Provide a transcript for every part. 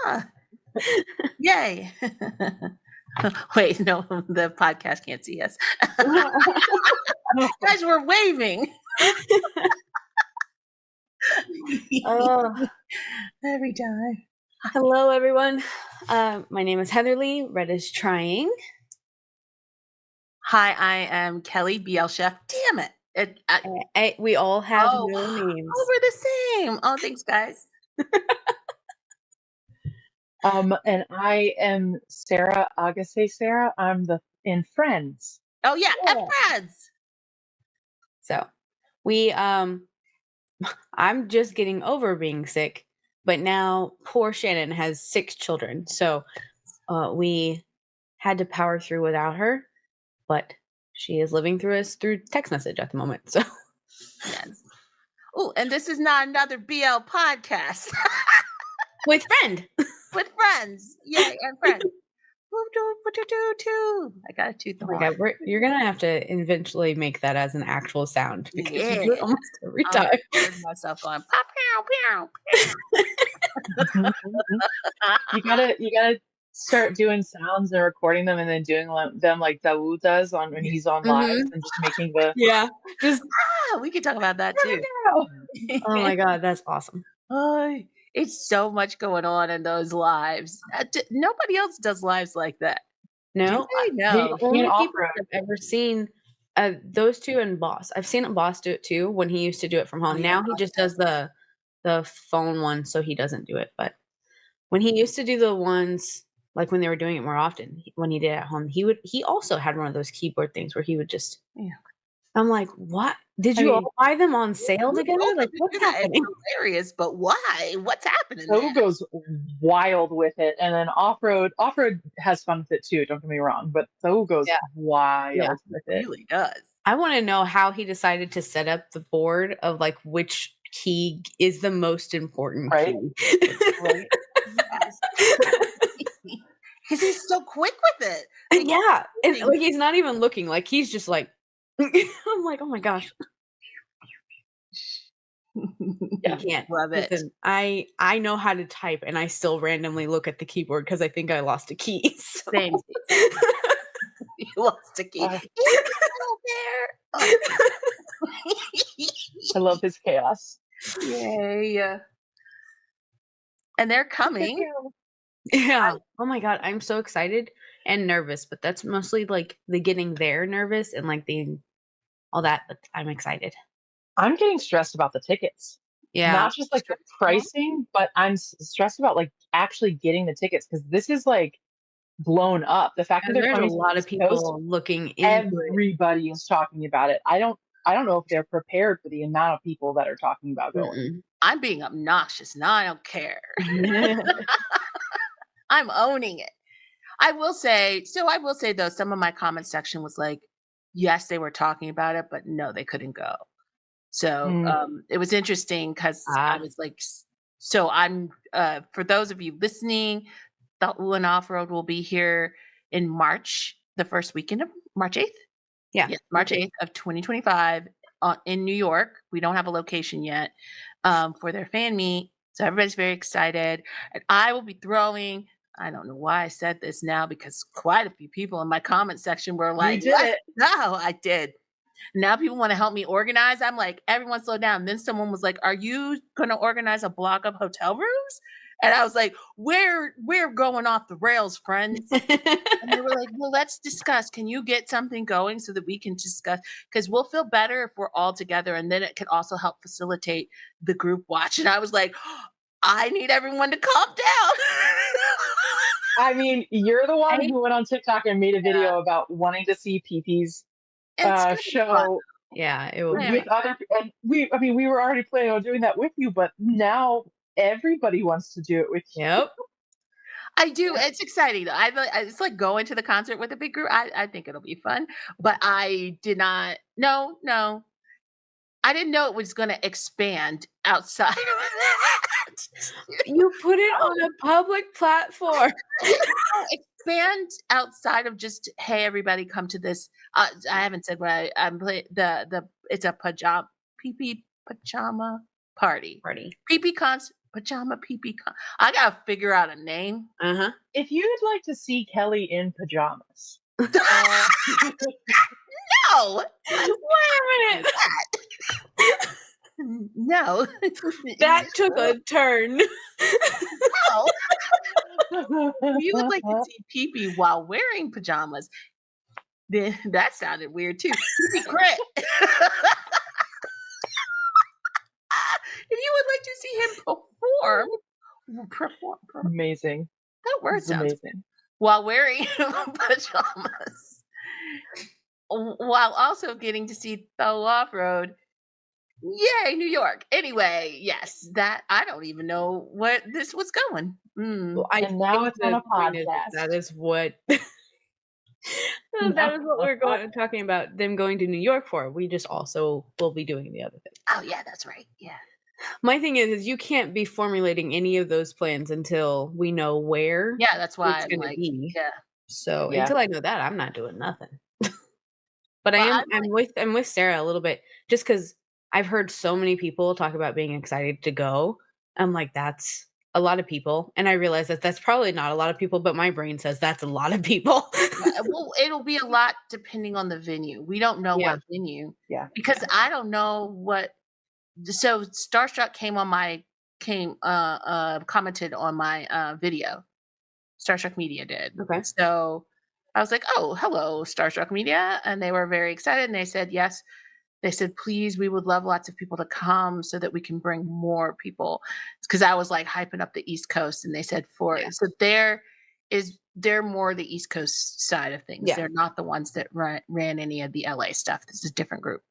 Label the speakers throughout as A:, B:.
A: Ah, yay. Wait, no, the podcast can't see us. Guys, we're waving. Every time.
B: Hello, everyone. My name is Heatherly, redistrying.
A: Hi, I am Kelli, blchef. Damn it.
B: We all have no names.
A: Oh, we're the same. Oh, thanks, guys.
C: And I am Sarah, ahgasesarah. I'm in Friends.
A: Oh yeah, Friends.
B: So we I'm just getting over being sick, but now poor Shannon has 6 children. So we had to power through without her, but she is living through us through text message at the moment. So
A: yes. Oh, and this is not another BL podcast.
B: With friend.
A: With friends. Yay, and friends. I got a tooth.
B: You're gonna have to eventually make that as an actual sound because you do it almost every time.
A: I heard myself going pow pow pow.
C: You gotta start doing sounds and recording them and then doing them like Dawood does when he's on live and just making the
A: we could talk about that too.
B: Oh my god, that's awesome.
A: It's so much going on in those lives. Nobody else does lives like that.
B: No,
A: no.
B: The only people I've ever seen those two and Boss. I've seen Boss do it too when he used to do it from home. Now he just does the phone one, so he doesn't do it. But when he used to do the ones like when they were doing it more often, when he did it at home, he also had one of those keyboard things where he would just. Yeah. I'm like, what? Did you all buy them on sale together? Like, what's happening?
A: It's hilarious, but why? What's happening?
C: So goes wild with it, and then off-road has fun with it too. Don't get me wrong, but so goes wild with it.
A: Really does.
B: I want to know how he decided to set up the board of like which key is the most important key.
C: Right.
A: Because he's so quick with it.
B: Like, and like he's not even looking. Like he's just like. I'm like, oh my gosh. I can't.
A: Love it.
B: Listen, I know how to type and I still randomly look at the keyboard because I think I lost a key. So.
A: Same. You lost a key.
C: I love his chaos.
A: Yay. And they're coming.
B: Yeah. Oh my god, I'm so excited and nervous, but that's mostly like the getting there nervous and like the all that, but I'm excited.
C: I'm getting stressed about the tickets.
B: Yeah.
C: Not just like the pricing, but I'm stressed about like actually getting the tickets because this is like blown up. The fact that there's
B: a lot of people looking into
C: everybody is talking about it. I don't know if they're prepared for the amount of people that are talking about going.
A: I'm being obnoxious. No, I don't care. I'm owning it. I will say though, some of my comment section was like, yes, they were talking about it, but no, they couldn't go. So it was interesting because I was like, so I'm for those of you listening, the Ooh and Off-Road will be here in March, the first weekend of March 8th.
B: Yeah.
A: Yes, March 8th of 2025 in New York. We don't have a location yet for their fan meet. So everybody's very excited. And I will be throwing, I don't know why I said this now because quite a few people in my comment section were like,
C: you did it.
A: No, I did. Now people want to help me organize. I'm like, everyone slow down. Then someone was like, are you going to organize a block of hotel rooms? And I was like, we're going off the rails, friends. And they were like, well, let's discuss. Can you get something going so that we can discuss? Because we'll feel better if we're all together. And then it can also help facilitate the group watch. And I was like, I need everyone to calm down.
C: I mean, you're the one who went on TikTok and made a video about wanting to see PP's show.
B: Fun. Yeah, it was
C: with other, and we were already planning on doing that with you, but now everybody wants to do it with you.
B: Yep.
A: I do. It's exciting. It's like going to the concert with a big group. I think it'll be fun, but I did not. No, I didn't know it was going to expand outside of that.
B: You put it on a public platform.
A: Expand outside of just, hey, everybody come to this. I haven't said what I'm playing. It's a PP pajama party. PP pajama pee-pee. I gotta figure out a name.
C: If you'd like to see Kelli in pajamas,
A: No,
B: Wait a minute.
A: no,
B: That took a turn.
A: no. If you would like to see pee-pee while wearing pajamas, then that sounded weird too. Pee-pee crit. If you would like to see him perform,
C: amazing.
A: that word
C: This is
A: sounds
C: amazing.
A: while wearing pajamas, while also getting to see the off-road. Yay, New York. Anyway, yes, that I don't even know what this was going.
B: Well, I
C: And now
B: think
C: it's on
B: the
C: a
B: point is
C: podcast.
B: that is what
C: Now
B: that is
C: it's
B: what
C: on a
B: we're talking about them going to New York for. We just also will be doing the other thing.
A: Oh yeah, that's right. Yeah.
B: My thing is you can't be formulating any of those plans until we know where
A: Yeah, that's why
B: it's
A: I'm
B: gonna
A: like,
B: be.
A: yeah.
B: So
C: Yeah.
B: until I know that, I'm not doing nothing. But
A: Well,
B: I'm with Sarah a little bit just because I've heard so many people talk about being excited to go. I'm like, that's a lot of people. And I realize that that's probably not a lot of people, but my brain says that's a lot of people.
A: well, it'll be a lot depending on the venue. We don't know
B: Yeah.
A: what venue
C: Yeah.
A: because I don't know what. So Starstruck commented on my video. Starstruck Media did.
B: Okay.
A: So I was like, oh, hello, Starstruck Media. And they were very excited. And they said, yes. They said, please, we would love lots of people to come so that we can bring more people. Because I was like hyping up the East Coast. And they said, so they're more the East Coast side of things.
B: Yeah.
A: They're not the ones that ran any of the LA stuff. This is a different group.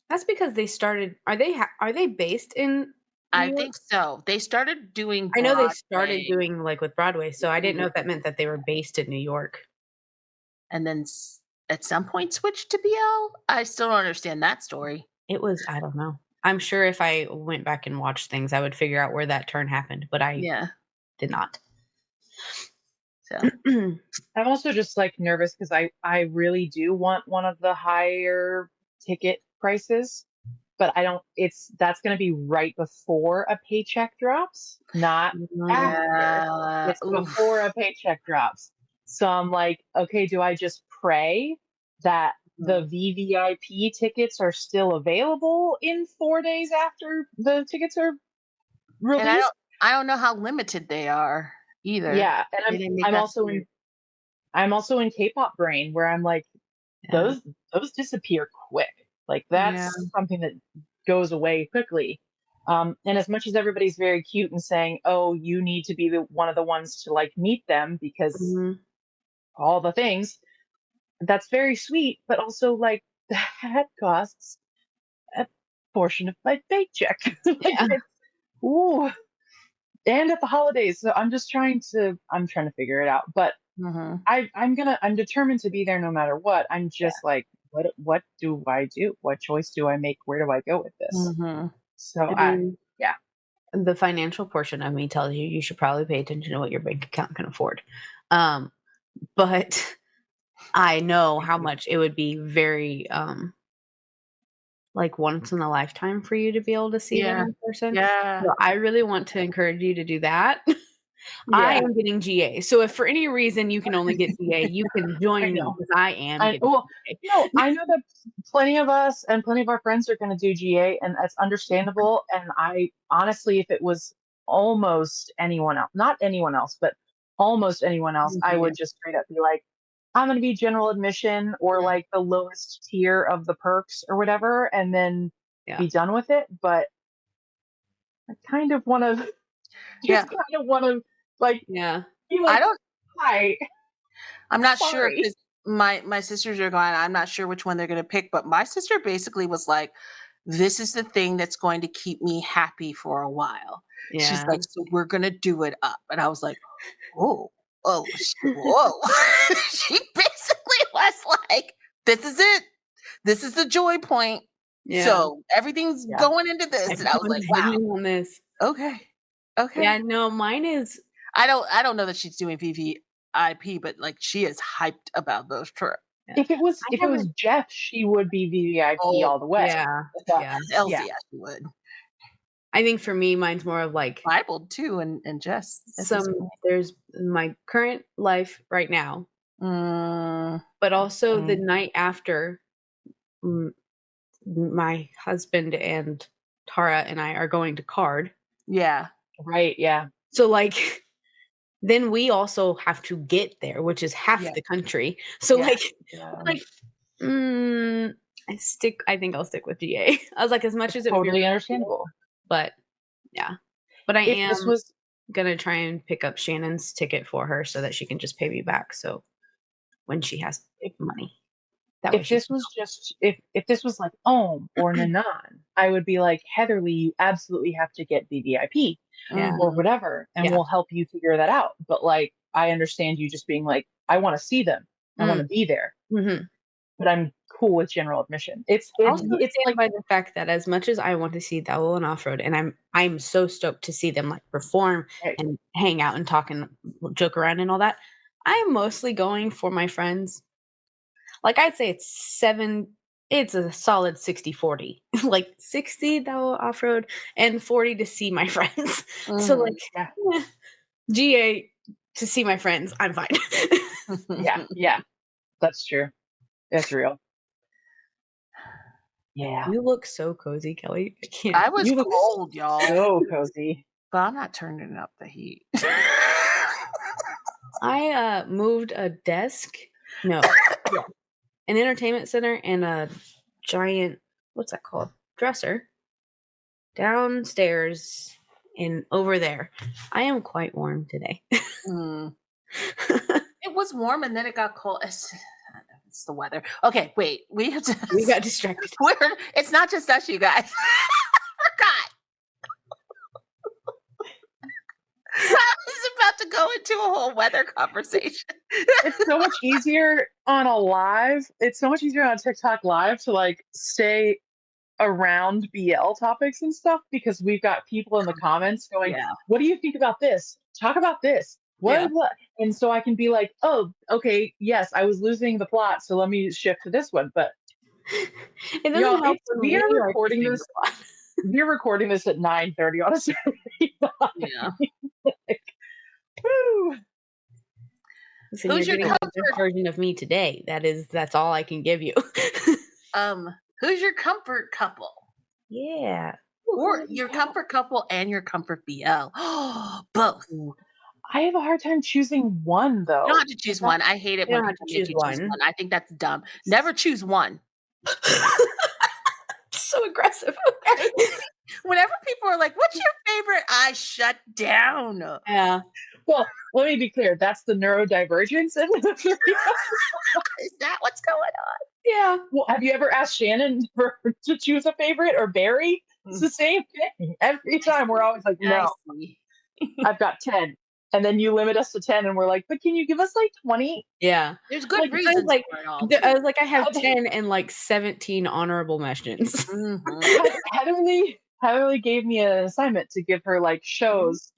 B: That's because they started. Are they based in New
A: I
B: York?
A: think so. They started doing
B: I know they
A: Broadway,
B: started doing like with Broadway, so I didn't know if that meant that they were based in New York.
A: and then at some point switched to BL. I still don't understand that story.
B: It was, I don't know. I'm sure if I went back and watched things, I would figure out where that turn happened, but I did not.
A: So
C: I'm also just like nervous because I really do want one of the higher ticket prices, but I don't. That's going to be right before a paycheck drops, not after. It's before a paycheck drops. So I'm like, okay, do I just pray that the VVIP tickets are still available in 4 days after the tickets are released?
A: And I don't know how limited they are either.
C: Yeah, and I'm also in K-pop brain where I'm like, those disappear quick. Like that's something that goes away quickly. And as much as everybody's very cute and saying, "Oh, you need to be one of the ones to like meet them because all the things," that's very sweet. But also, like that costs a portion of my paycheck. Ooh. And at the holidays, so I'm trying to figure it out. But I'm determined to be there no matter what. I'm just like, what do I do? What choice do I make? Where do I go with this? So
B: the financial portion of me tells you should probably pay attention to what your bank account can afford. But I know how much it would be very like once in a lifetime for you to be able to see them in person.
A: Yeah.
B: So I really want to encourage you to do that. I am getting GA. So if for any reason you can only get GA, you can join me because I am getting GA.
C: No, I know that plenty of us and plenty of our friends are going to do GA, and that's understandable. And I honestly, if it was almost anyone else, not anyone else, but almost anyone else, I would just straight up be like, I'm going to be general admission or like the lowest tier of the perks or whatever, and then be done with it. But I kind of want to, like, be like, hi.
A: I'm not sure because my sisters are going. I'm not sure which one they're going to pick, but my sister basically was like, "This is the thing that's going to keep me happy for a while."
B: Yeah.
A: She's like, "So we're going to do it up," and I was like, "Oh, whoa!" She basically was like, "This is it. This is the joy point. So everything's going into this," and I was like, "Wow,
B: on this."
A: Okay.
B: Yeah, no, mine is.
A: I don't know that she's doing VVIP, but like she is hyped about those trips.
C: If it was Jeff, she would be VVIP all the way.
B: Yeah.
A: Elsie, she would.
B: I think for me, mine's more of like
A: Bible too, and just at this point.
B: there's my current life right now, but also the night after my husband and Tara and I are going to Card.
A: Yeah.
C: Right. Yeah.
B: So like, then we also have to get there, which is half the country. So like, I think I'll stick with GA. I was like, as much as it would be
C: totally understandable,
B: but yeah, but I
C: if
B: am
C: this was
B: gonna try and pick up Shannon's ticket for her so that she can just pay me back. So when she has money, that
C: if this was just if this was like Om or Nanan, I would be like, Heatherly, you absolutely have to get the VIP or whatever, and we'll help you figure that out. But like, I understand you just being like, I want to see them, I want to be there, but I'm cool with general admission. It's
B: like by the fact that as much as I want to see Dowell and Off Road, and I'm so stoked to see them like perform and hang out and talk and joke around and all that, I am mostly going for my friends. Like I'd say it's a solid 60-40. Like 60 Dowell Off Road and 40 to see my friends. So like GA to see my friends, I'm fine.
C: yeah, that's true. That's real. Yeah.
B: You look so cozy, Kelly. I can't.
A: I was cold, y'all.
C: So cozy.
A: But I'm not turning up the heat.
B: I moved a desk. No. An entertainment center and a giant, what's that called? Dresser. Downstairs and over there. I am quite warm today.
A: It was warm and then it got cold. It's the weather. Okay, wait. We
B: got distracted.
A: It's not just us, you guys. God. I was about to go into a whole weather conversation.
C: It's so much easier on a live. It's so much easier on TikTok live to like stay around BL topics and stuff because we've got people in the comments going, what do you think about this? Talk about this. What? And so I can be like, oh, okay, yes, I was losing the plot, so let me shift to this one. But
B: it doesn't help.
C: We are recording this. We're recording this at 9:30 on a Saturday night.
A: Yeah.
C: Woo.
B: So who's your comfort version of me today? That's all I can give you.
A: Who's your comfort couple?
B: Yeah.
A: Or your comfort couple and your comfort BL. Both.
C: I have a hard time choosing one, though.
A: You don't have to choose one. I hate it when people make you choose one. I think that's dumb. Never choose one.
B: So aggressive.
A: Whenever people are like, what's your favorite? I shut down.
B: Yeah.
C: Well, let me be clear. That's the neurodivergence. Is that
A: what's going on?
B: Yeah.
C: Well, have you ever asked Shannon to choose a favorite or Barry? It's the same thing. Every time we're always like, no, I've got 10. And then you limit us to 10 and we're like, but can you give us like 20?
B: Yeah.
A: There's good reasons
B: for it all. I was like, I have 10 and like 17 honorable mentions.
C: Heatherly gave me an assignment to give her like shows.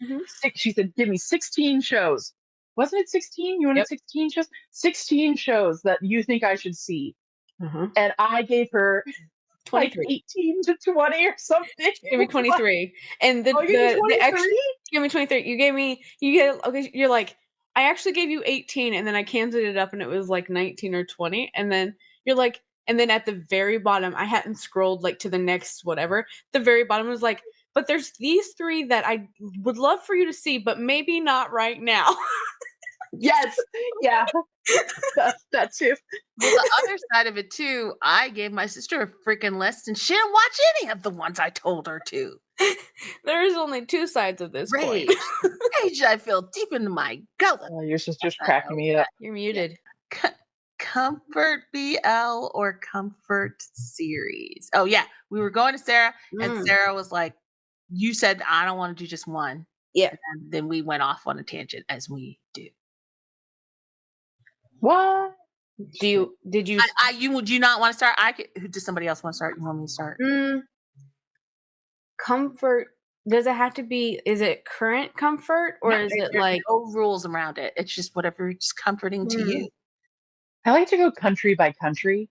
C: She said, give me 16 shows. Wasn't it 16? You wanted 16 shows? 16 shows that you think I should see. And I gave her 23. Like 18 to 20 or something.
B: Give me 23. And the extra, give me 23. You're like, I actually gave you 18 and then I canceled it up and it was like 19 or 20. And then you're like, and then at the very bottom, I hadn't scrolled like to the next whatever. The very bottom was like, but there's these 3 that I would love for you to see, but maybe not right now.
C: Yes. Yeah. That too.
A: Well, the other side of it too, I gave my sister a freaking list and she didn't watch any of the ones I told her to.
B: There is only 2 sides of this coin.
A: Rage, I feel deep into my gullet.
C: Oh, your sister's cracking me up.
B: You're muted.
A: Comfort BL or comfort series? Oh yeah, we were going to Sarah and Sarah was like, you said I don't want to do just one.
B: Yeah.
A: And then we went off on a tangent as we do.
C: What?
A: Would you not want to start? Does somebody else want to start? You want me to start?
B: Comfort. Does it have to be, is it current comfort or is it like
A: no rules around it? It's just whatever is comforting to you.
C: I like to go country by country.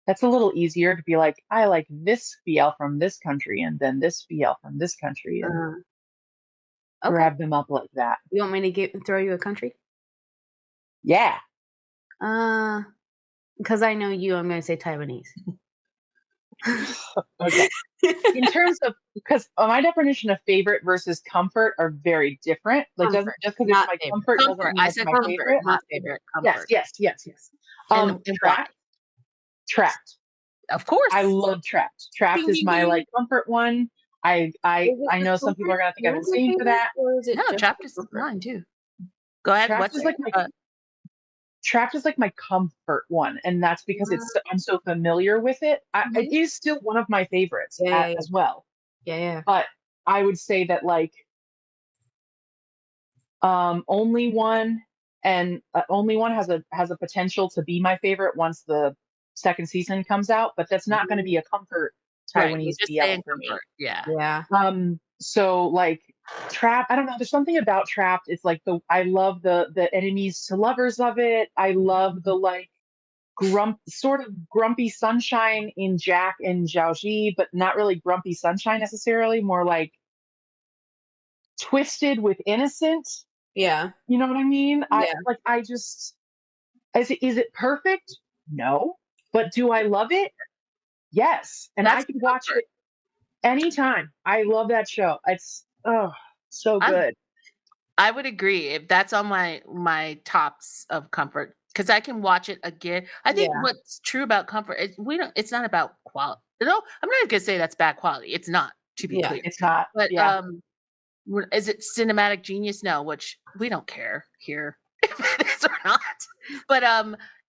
C: That's a little easier to be like, I like this BL from this country and then this BL from this country and
B: Okay.
C: grab them up like that.
B: You want me to throw you a country?
C: Yeah.
B: Because I know you, I'm going to say Taiwanese.
C: Okay. In terms of, because my definition of favorite versus comfort are very different. Like, doesn't just because it's
B: not
C: my
B: favorite.
C: comfort doesn't
A: Comfort.
C: mean
A: I
C: it's
A: said
C: my
A: comfort,
C: favorite.
A: not favorite. Comfort.
C: Yes.
A: And why?
C: Trapped.
A: Of course.
C: I love Trapped. Trapped is my like comfort one. I know some people are gonna think I'm insane for that.
B: Or is it
A: No,
B: just
A: Trapped is mine too. Go ahead.
C: Trapped is like Trapped is like my comfort one, and that's because I'm so familiar with it. It is still one of my favorites as well.
B: Yeah.
C: But I would say that like Only One and Only One has a potential to be my favorite once the second season comes out, but that's not going to be a comfort Taiwanese BL for me.
B: Yeah.
C: So like Trapped, I don't know. There's something about Trapped. It's like I love the enemies to lovers of it. I love the like sort of grumpy sunshine in Jack and Zhaoji, but not really grumpy sunshine necessarily. More like twisted with innocent.
B: Yeah.
C: You know what I mean?
B: Yeah.
C: Is it perfect? No. But do I love it? Yes. And I can watch it anytime. I love that show. It's so good.
A: I would agree if that's on my tops of comfort because I can watch it again. I think what's true about comfort is it's not about quality. No, I'm not gonna say that's bad quality. It's not, to be clear.
C: It's not.
A: But is it cinematic genius? No, which we don't care here if it is or not. But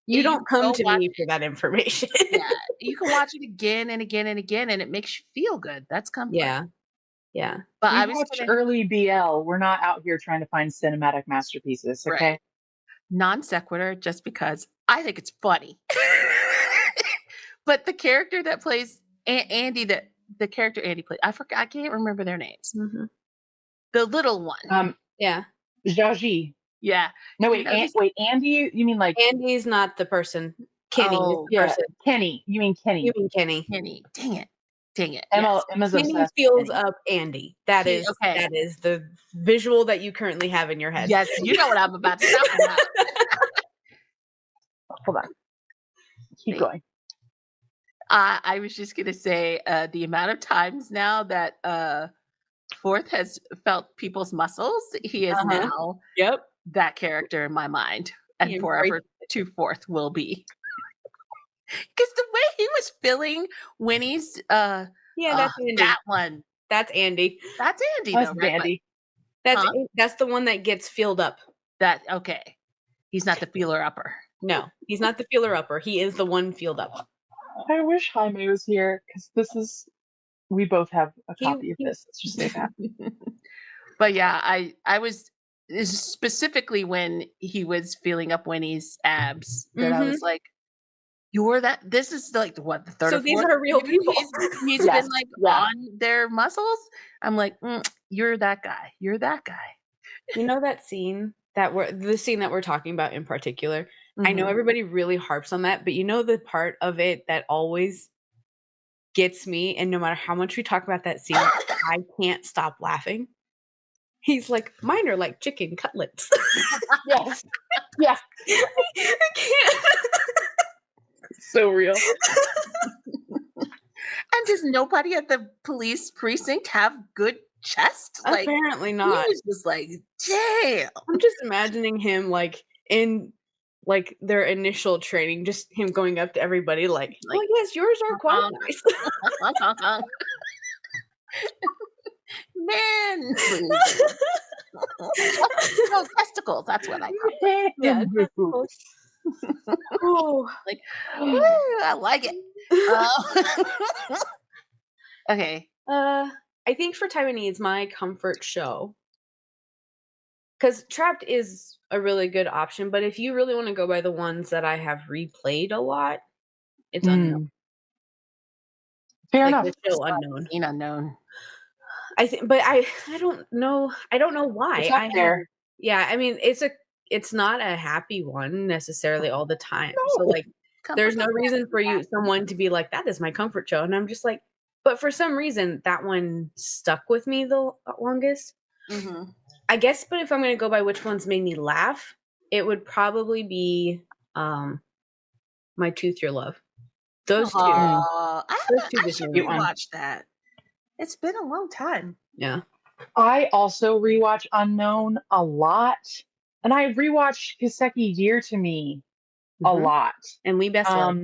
B: you don't come to me for that information.
A: Yeah, you can watch it again and again and again, and it makes you feel good. That's comfort.
B: Yeah.
C: But I watch early BL. We're not out here trying to find cinematic masterpieces. Okay.
A: Right. Non sequitur, just because I think it's funny. But the character that plays Andy, the character Andy plays, I can't remember their names.
B: Mm-hmm.
A: The little one.
C: Zhaoji.
A: Yeah.
C: No, wait, Andy? You mean like
B: Andy's not the person. Kenny is the person.
C: Kenny. You mean Kenny.
B: Kenny.
A: Dang it.
C: Emma's
B: Kenny
C: obsessed.
B: feels up Andy. That is the visual that you currently have in your head.
A: Yes, you know what I'm about to talk about.
C: Hold on. Keep going.
A: I was just gonna say the amount of times now that Fourth has felt people's muscles, he is now that character in my mind, and forever to Fourth will be. Because the way he was feeling Winnie's
B: that's Andy.
A: that one.
B: That's Andy.
A: That's Andy
C: That's
A: though, right?
C: Andy.
B: That's the one that gets filled up.
A: He's not the feeler upper.
B: No, he's not the feeler upper. He is the one filled up.
C: I wish Jaime was here because we both have a copy of this. Let's just say that.
A: But yeah, I was specifically when he was feeling up Winnie's abs that I was like, you're that. This is like what the third.
B: So these are real people.
A: He's been like on their muscles. I'm like, you're that guy. You're that guy.
B: You know that scene the scene that we're talking about in particular. I know everybody really harps on that, but you know the part of it that always gets me, and no matter how much we talk about that scene, I can't stop laughing. He's like, mine are like chicken cutlets.
C: Yes. Yeah.
B: I can't.
C: So real.
A: And does nobody at the police precinct have good chest?
B: Apparently not.
A: He was just like, damn.
B: I'm just imagining him like in like their initial training, just him going up to everybody like oh yes, yours are quite nice.
A: Man. No, testicles. That's what I call it.
B: Yeah, testicles.
A: Oh, like, I like it. Okay.
B: I think for Taiwanese, my comfort show, because Trapped is a really good option, but if you really want to go by the ones that I have replayed a lot, it's Unknown.
C: Fair enough.
B: The show Unknown.
A: Unknown.
B: I think, but I don't know. I don't know why.
C: It's up there.
B: Yeah, I mean, it's not a happy one necessarily all the time. No. So like There's no reason for someone to be like, that is my comfort show. And I'm just like, but for some reason, that one stuck with me the longest.
A: Mm-hmm.
B: I guess, but if I'm going to go by which ones made me laugh, it would probably be My Tooth Your Love. Those two.
A: I
B: just
A: should
B: made me laugh.
A: rewatch that. It's been a long time.
B: Yeah.
C: I also rewatch Unknown a lot. And I rewatched Kiseki Dear to Me a lot.
B: And We Best Love.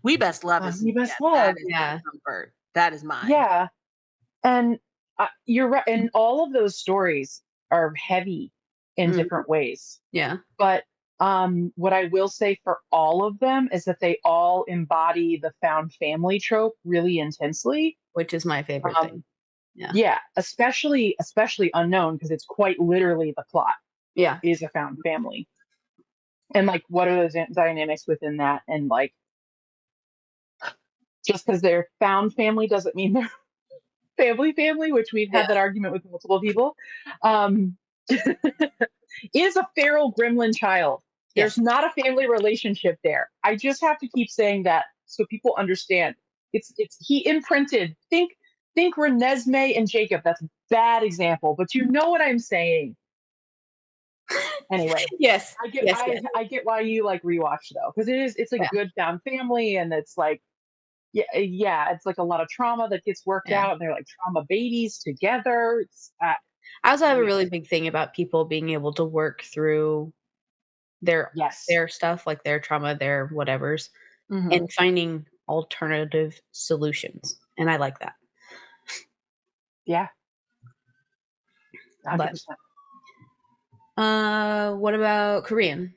A: We Best Love is
C: We Best Love.
A: my comfort. That is mine.
C: Yeah. And you're right. And all of those stories are heavy in different ways.
B: Yeah.
C: But what I will say for all of them is that they all embody the found family trope really intensely.
B: Which is my favorite thing.
C: Yeah. Especially Unknown, because it's quite literally the plot.
B: Yeah.
C: Is a found family. And like, what are the dynamics within that? And like, just because they're found family doesn't mean they're family, which we've had that argument with multiple people. Is a feral gremlin child. There's not a family relationship there. I just have to keep saying that so people understand. It's he imprinted. Think Renesmee and Jacob. That's a bad example, but you know what I'm saying. Anyway,
B: yes,
C: I get why you like rewatch though, because it's like good found family, and it's like it's like a lot of trauma that gets worked out, and they're like trauma babies together.
B: I also have a really big thing about people being able to work through their stuff, like their trauma, their whatevers, and finding alternative solutions, and I like that.
C: Yeah. 100%.
B: What about Korean?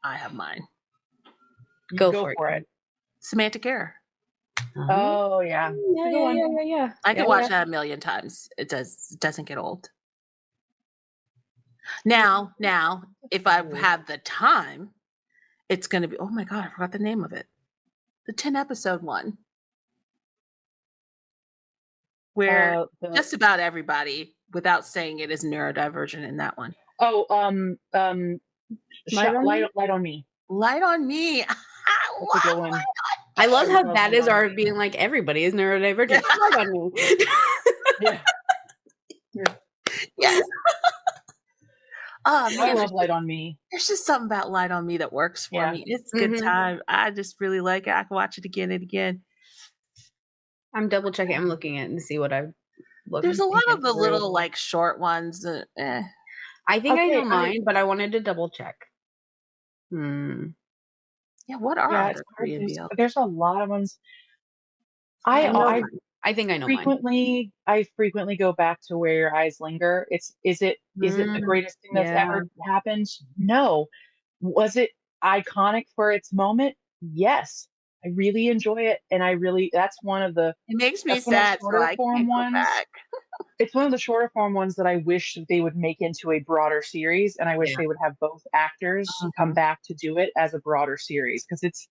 A: I have mine.
B: Go for it.
A: Semantic Error.
C: Oh yeah.
B: Yeah.
A: I could watch that a million times. It doesn't get old. Now, if I have the time, it's going to be, oh my God, I forgot the name of it. The 10-episode one. Where just about everybody, without saying it, is neurodivergent in that one.
C: Oh, Light on Me.
A: Light on Me.
C: That's a good one.
B: I love how that is our being like, everybody is neurodivergent. Light on Me.
A: Yes.
C: I love Light on Me.
A: There's just something about Light on Me that works for me. It's a good time. I just really like it. I can watch it again and again.
B: I'm double checking. I'm looking at it and see what I've looked.
A: There's a lot of the little like short ones.
B: I think I know mine, but I wanted to double check.
A: Yeah, what are Korean BL?
C: There's a lot of ones.
B: I think I know
C: mine. I frequently go back to Where Your Eyes Linger. Is it the greatest thing that's ever happened? No. Was it iconic for its moment? Yes. I really enjoy it, and that's one of the.
A: It makes me sad. So I can't go back.
C: It's one of the shorter form ones that I wish they would make into a broader series, and I wish they would have both actors come back to do it as a broader series, because it's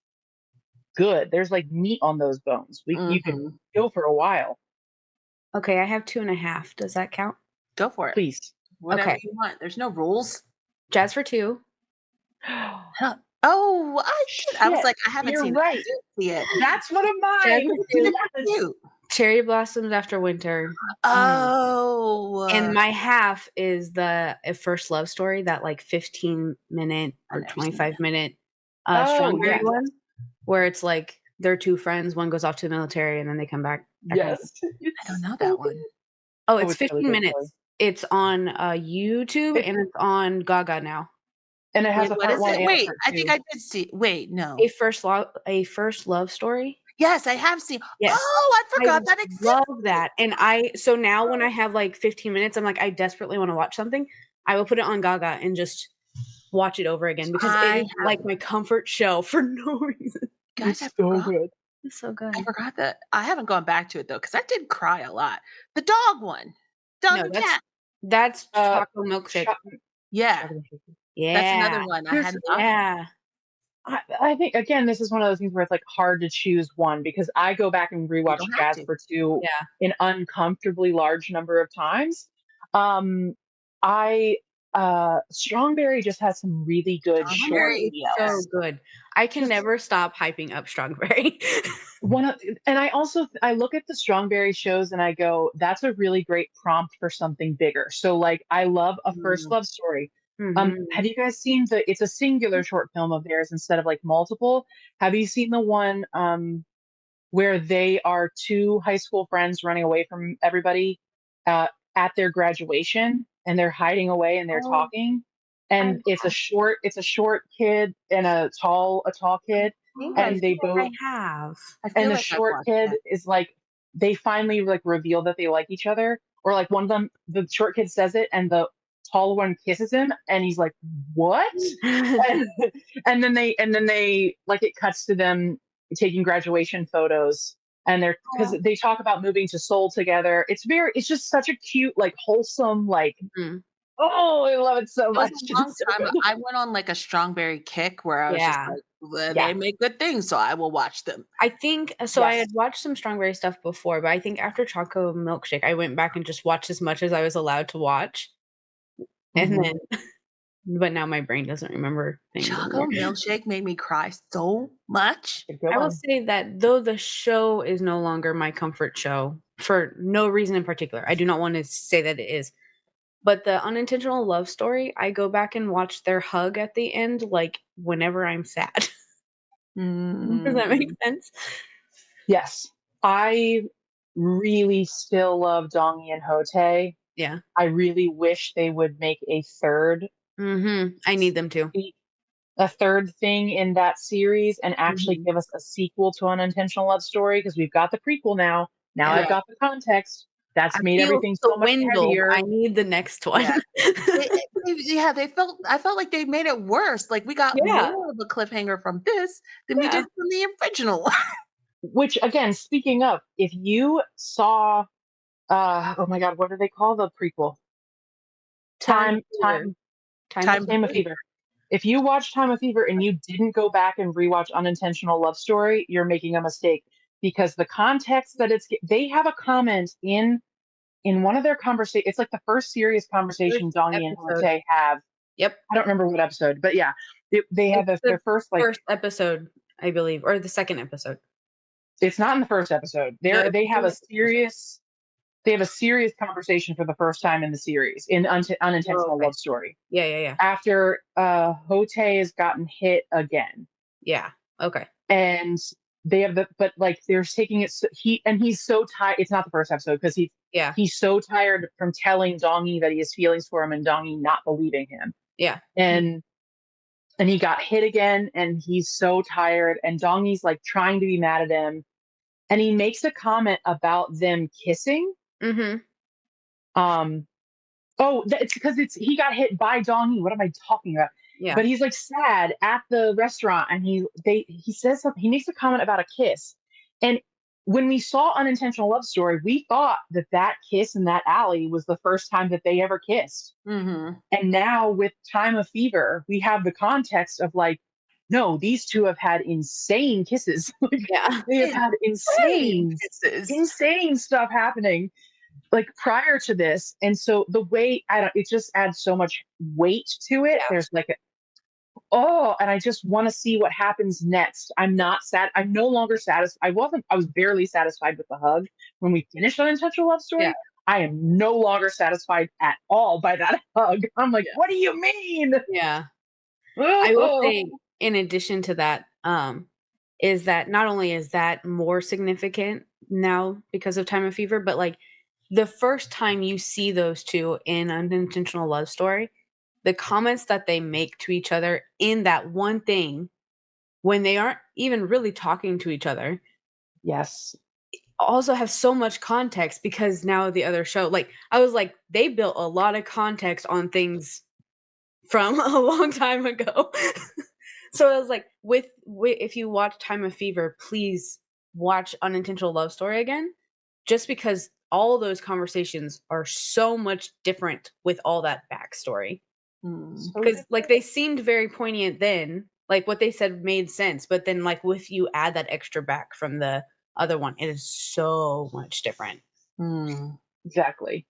C: good. There's like meat on those bones. You can go for a while.
B: Okay, I have 2.5. Does that count?
A: Go for it,
C: please.
A: Whatever you want. There's no rules.
B: Jazz for 2.
A: Oh, I was like, I haven't seen
C: it.
A: See it.
C: That's one of mine.
B: Cherry Blossoms After Winter.
A: Oh.
B: And my half is the First Love Story, that like 15-minute or 25-minute Strawberry one, where it's like they're two friends, one goes off to the military and then they come back.
C: Yes.
A: I don't know that one.
B: Oh, it's 15 minutes. It's on YouTube and it's on Gaga now.
C: And it has a part one.
A: Wait, I think I did see. Wait, no.
B: A first love story.
A: Yes, I have seen.
B: Yes.
A: Oh, I forgot that existed.
B: Love that. And so now when I have like 15 minutes, I'm like, I desperately want to watch something. I will put it on Gaga and just watch it over again, because it is like my comfort show for no reason.
A: Guys, it's so good.
B: It's so good.
A: I forgot that. I haven't gone back to it though, because I did cry a lot. The dog one. Dog cat.
B: That's Chocolate Milkshake.
A: Yeah.
B: Yeah.
A: That's another one.
C: I think, again, this is one of those things where it's like hard to choose one, because I go back and rewatch Jazz for 2 an uncomfortably large number of times. I Strawberry just has some really good short
B: Strawberry is so
C: BLs.
B: good. I can never stop hyping up Strawberry.
C: And I look at the Strawberry shows and I go, that's a really great prompt for something bigger. So like I love A First Love Story. Have you guys seen it's a singular short film of theirs instead of like multiple? Have you seen the one where they are two high school friends running away from everybody at their graduation, and they're hiding away and they're talking, and it's a short kid and a tall kid, and they both
B: have.
C: and the short kid is like, they finally like reveal that they like each other, or like one of them, the short kid says it and the tall one kisses him and he's like, what? and then they like, it cuts to them taking graduation photos, and they're, because they talk about moving to Seoul together. It's just such a cute, like wholesome, like oh, I love it so much.
A: It was a long time. I went on like a Strawberry kick where I was just like, well, they make good things, so I will watch them.
B: I think so. I had watched some Strawberry stuff before, but I think after Choco Milkshake, I went back and just watched as much as I was allowed to watch. And then, but now my brain doesn't remember things.
A: Choco Milkshake made me cry so much.
B: I will say that though the show is no longer my comfort show for no reason in particular, I do not want to say that it is. But the Unintentional Love Story, I go back and watch their hug at the end, like whenever I'm sad. Does that make sense?
C: Yes. I really still love Dongi and Hotae.
B: Yeah.
C: I really wish they would make a third.
B: I need them to.
C: A third thing in that series and actually give us a sequel to Unintentional Love Story, because we've got the prequel now. Now I've got the context. That's made everything so much heavier.
B: I need the next one.
A: I felt like they made it worse. Like we got more of a cliffhanger from this than we did from the original.
C: Which again, speaking of, if you saw oh my god, what do they call the prequel? Time of Fever. If you watch Time of Fever and you didn't go back and rewatch Unintentional Love Story, you're making a mistake, because the context that they have a comment in one of their conversations. It's like the first serious conversation Dongi and Hotae have.
B: Yep.
C: I don't remember what episode, but yeah, they have their first
B: episode, I believe, or the second episode.
C: It's not in the first episode. They have a serious conversation for the first time in the series in Unintentional Love Story.
B: Yeah.
C: After Hotae has gotten hit again.
B: Yeah. Okay.
C: And they have they're taking it. He's so tired. It's not the first episode, because he's so tired from telling Dongi that he has feelings for him and Dongi not believing him.
B: Yeah.
C: And he got hit again and he's so tired, and Dongi's like trying to be mad at him. And he makes a comment about them kissing. It's because he got hit by Dongi. What am I talking about? Yeah. But he's like sad at the restaurant, and he says something. He makes a comment about a kiss. And when we saw Unintentional Love Story, we thought that kiss in that alley was the first time that they ever kissed. And now with Time of Fever, we have the context of like, no, these two have had insane kisses. They have had insane stuff happening like prior to this. And so the way, it just adds so much weight to it. There's like and I just want to see what happens next. I'm not sad. I'm no longer satisfied. I was barely satisfied with the hug when we finished Unintentional Love Story. Yeah. I am no longer satisfied at all by that hug. I'm like, what do you mean?
B: Yeah. I will say, in addition to that, is that not only is that more significant now because of Time of Fever, but like the first time you see those two in Unintentional Love Story, the comments that they make to each other in that one thing, when they aren't even really talking to each other, also have so much context, because now the other show, like I was like, they built a lot of context on things from a long time ago. So I was like, with if you watch Time of Fever, please watch Unintentional Love Story again, just because all those conversations are so much different with all that backstory. Because like they seemed very poignant then, like what they said made sense, but then like if you add that extra back from the other one, it is so much different.
C: Exactly.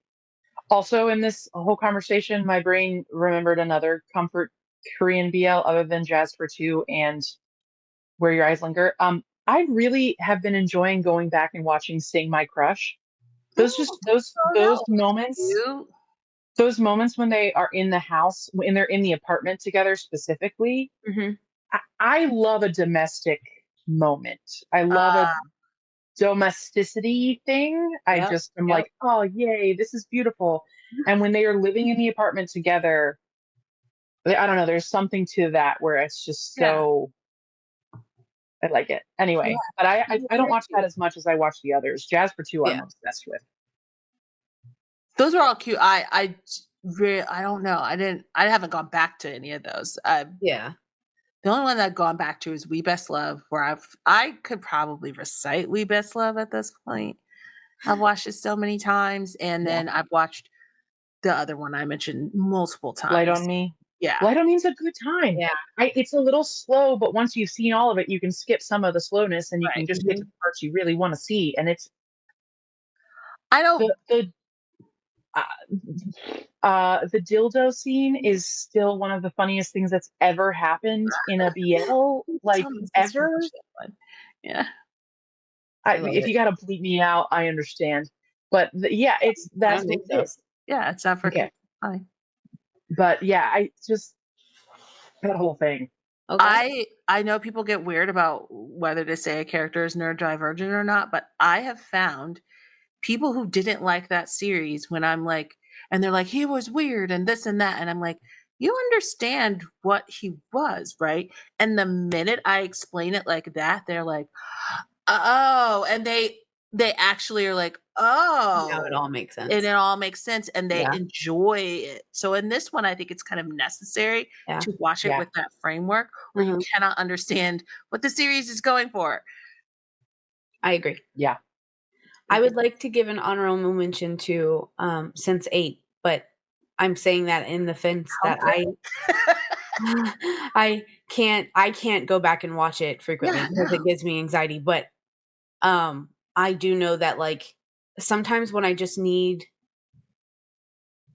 C: Also, in this whole conversation, my brain remembered another comfort Korean BL other than Jazz for Two and Where Your Eyes Linger. I really have been enjoying going back and watching Sing My Crush. Those just
A: Oh, that
C: those
A: was
C: moments,
A: cute.
C: those moments when they are in the house, when they're in the apartment together specifically.
B: Mhm.
C: I love a domestic moment. I love
A: Uh,
C: a domesticity thing. I
B: Yep.
C: just am
B: Yep.
C: like, oh yay, this is beautiful. And when they are living in the apartment together, I don't know, there's something to that where it's just
A: yeah.
C: so I like it. Anyway, but I don't watch that as much as I watch the others. Jazz for Two I'm
B: Yeah.
C: obsessed with.
A: Those are all cute. I don't know. I haven't gone back to any of those.
B: Yeah.
A: The only one that I've gone back to is We Best Love, where I could probably recite We Best Love at this point. I've watched it so many times, and
C: Yeah.
A: then I've watched the other one I mentioned multiple
C: Light
A: times.
C: on Me.
A: Yeah.
C: Light on Me's a good time.
B: Yeah.
C: It's a little slow, but once you've seen all of it, you can skip some of the slowness and you
A: Right.
C: can just get to the parts you really want to see. And it's
A: I don't
C: the dildo scene is still one of the funniest things that's ever happened in a BL, like ever.
A: Yeah.
B: I love
C: If
B: it.
C: you got to bleep me out, I understand. But yeah, that's
B: don't
C: what
B: think
C: it
B: so.
C: is.
A: Yeah, it's not for
C: Okay.
A: kids. Fine.
C: But yeah, I just that whole thing.
B: Okay.
A: I know people get weird about whether to say a character is neurodivergent or not, but I have found people who didn't like that series when I'm like, and they're like, he was weird and this and that. And I'm like, you understand what he was, right? And the minute I explain it like that, they're like, oh, and they actually are like, oh,
B: Now it all makes sense.
A: and it all makes sense and they
B: Yeah.
A: enjoy it. So in this one, I think it's kind of necessary
B: Yeah.
A: to watch it
C: Yeah.
A: with that framework or you
B: Mhm.
A: cannot understand what the series is going for.
B: I agree.
C: Yeah.
B: I would like to give an honorable mention to Sense8, but I'm saying that in the sense that I can't go back and watch it frequently
A: Yeah,
B: because
A: no.
B: it gives me anxiety. But I do know that like sometimes when I just need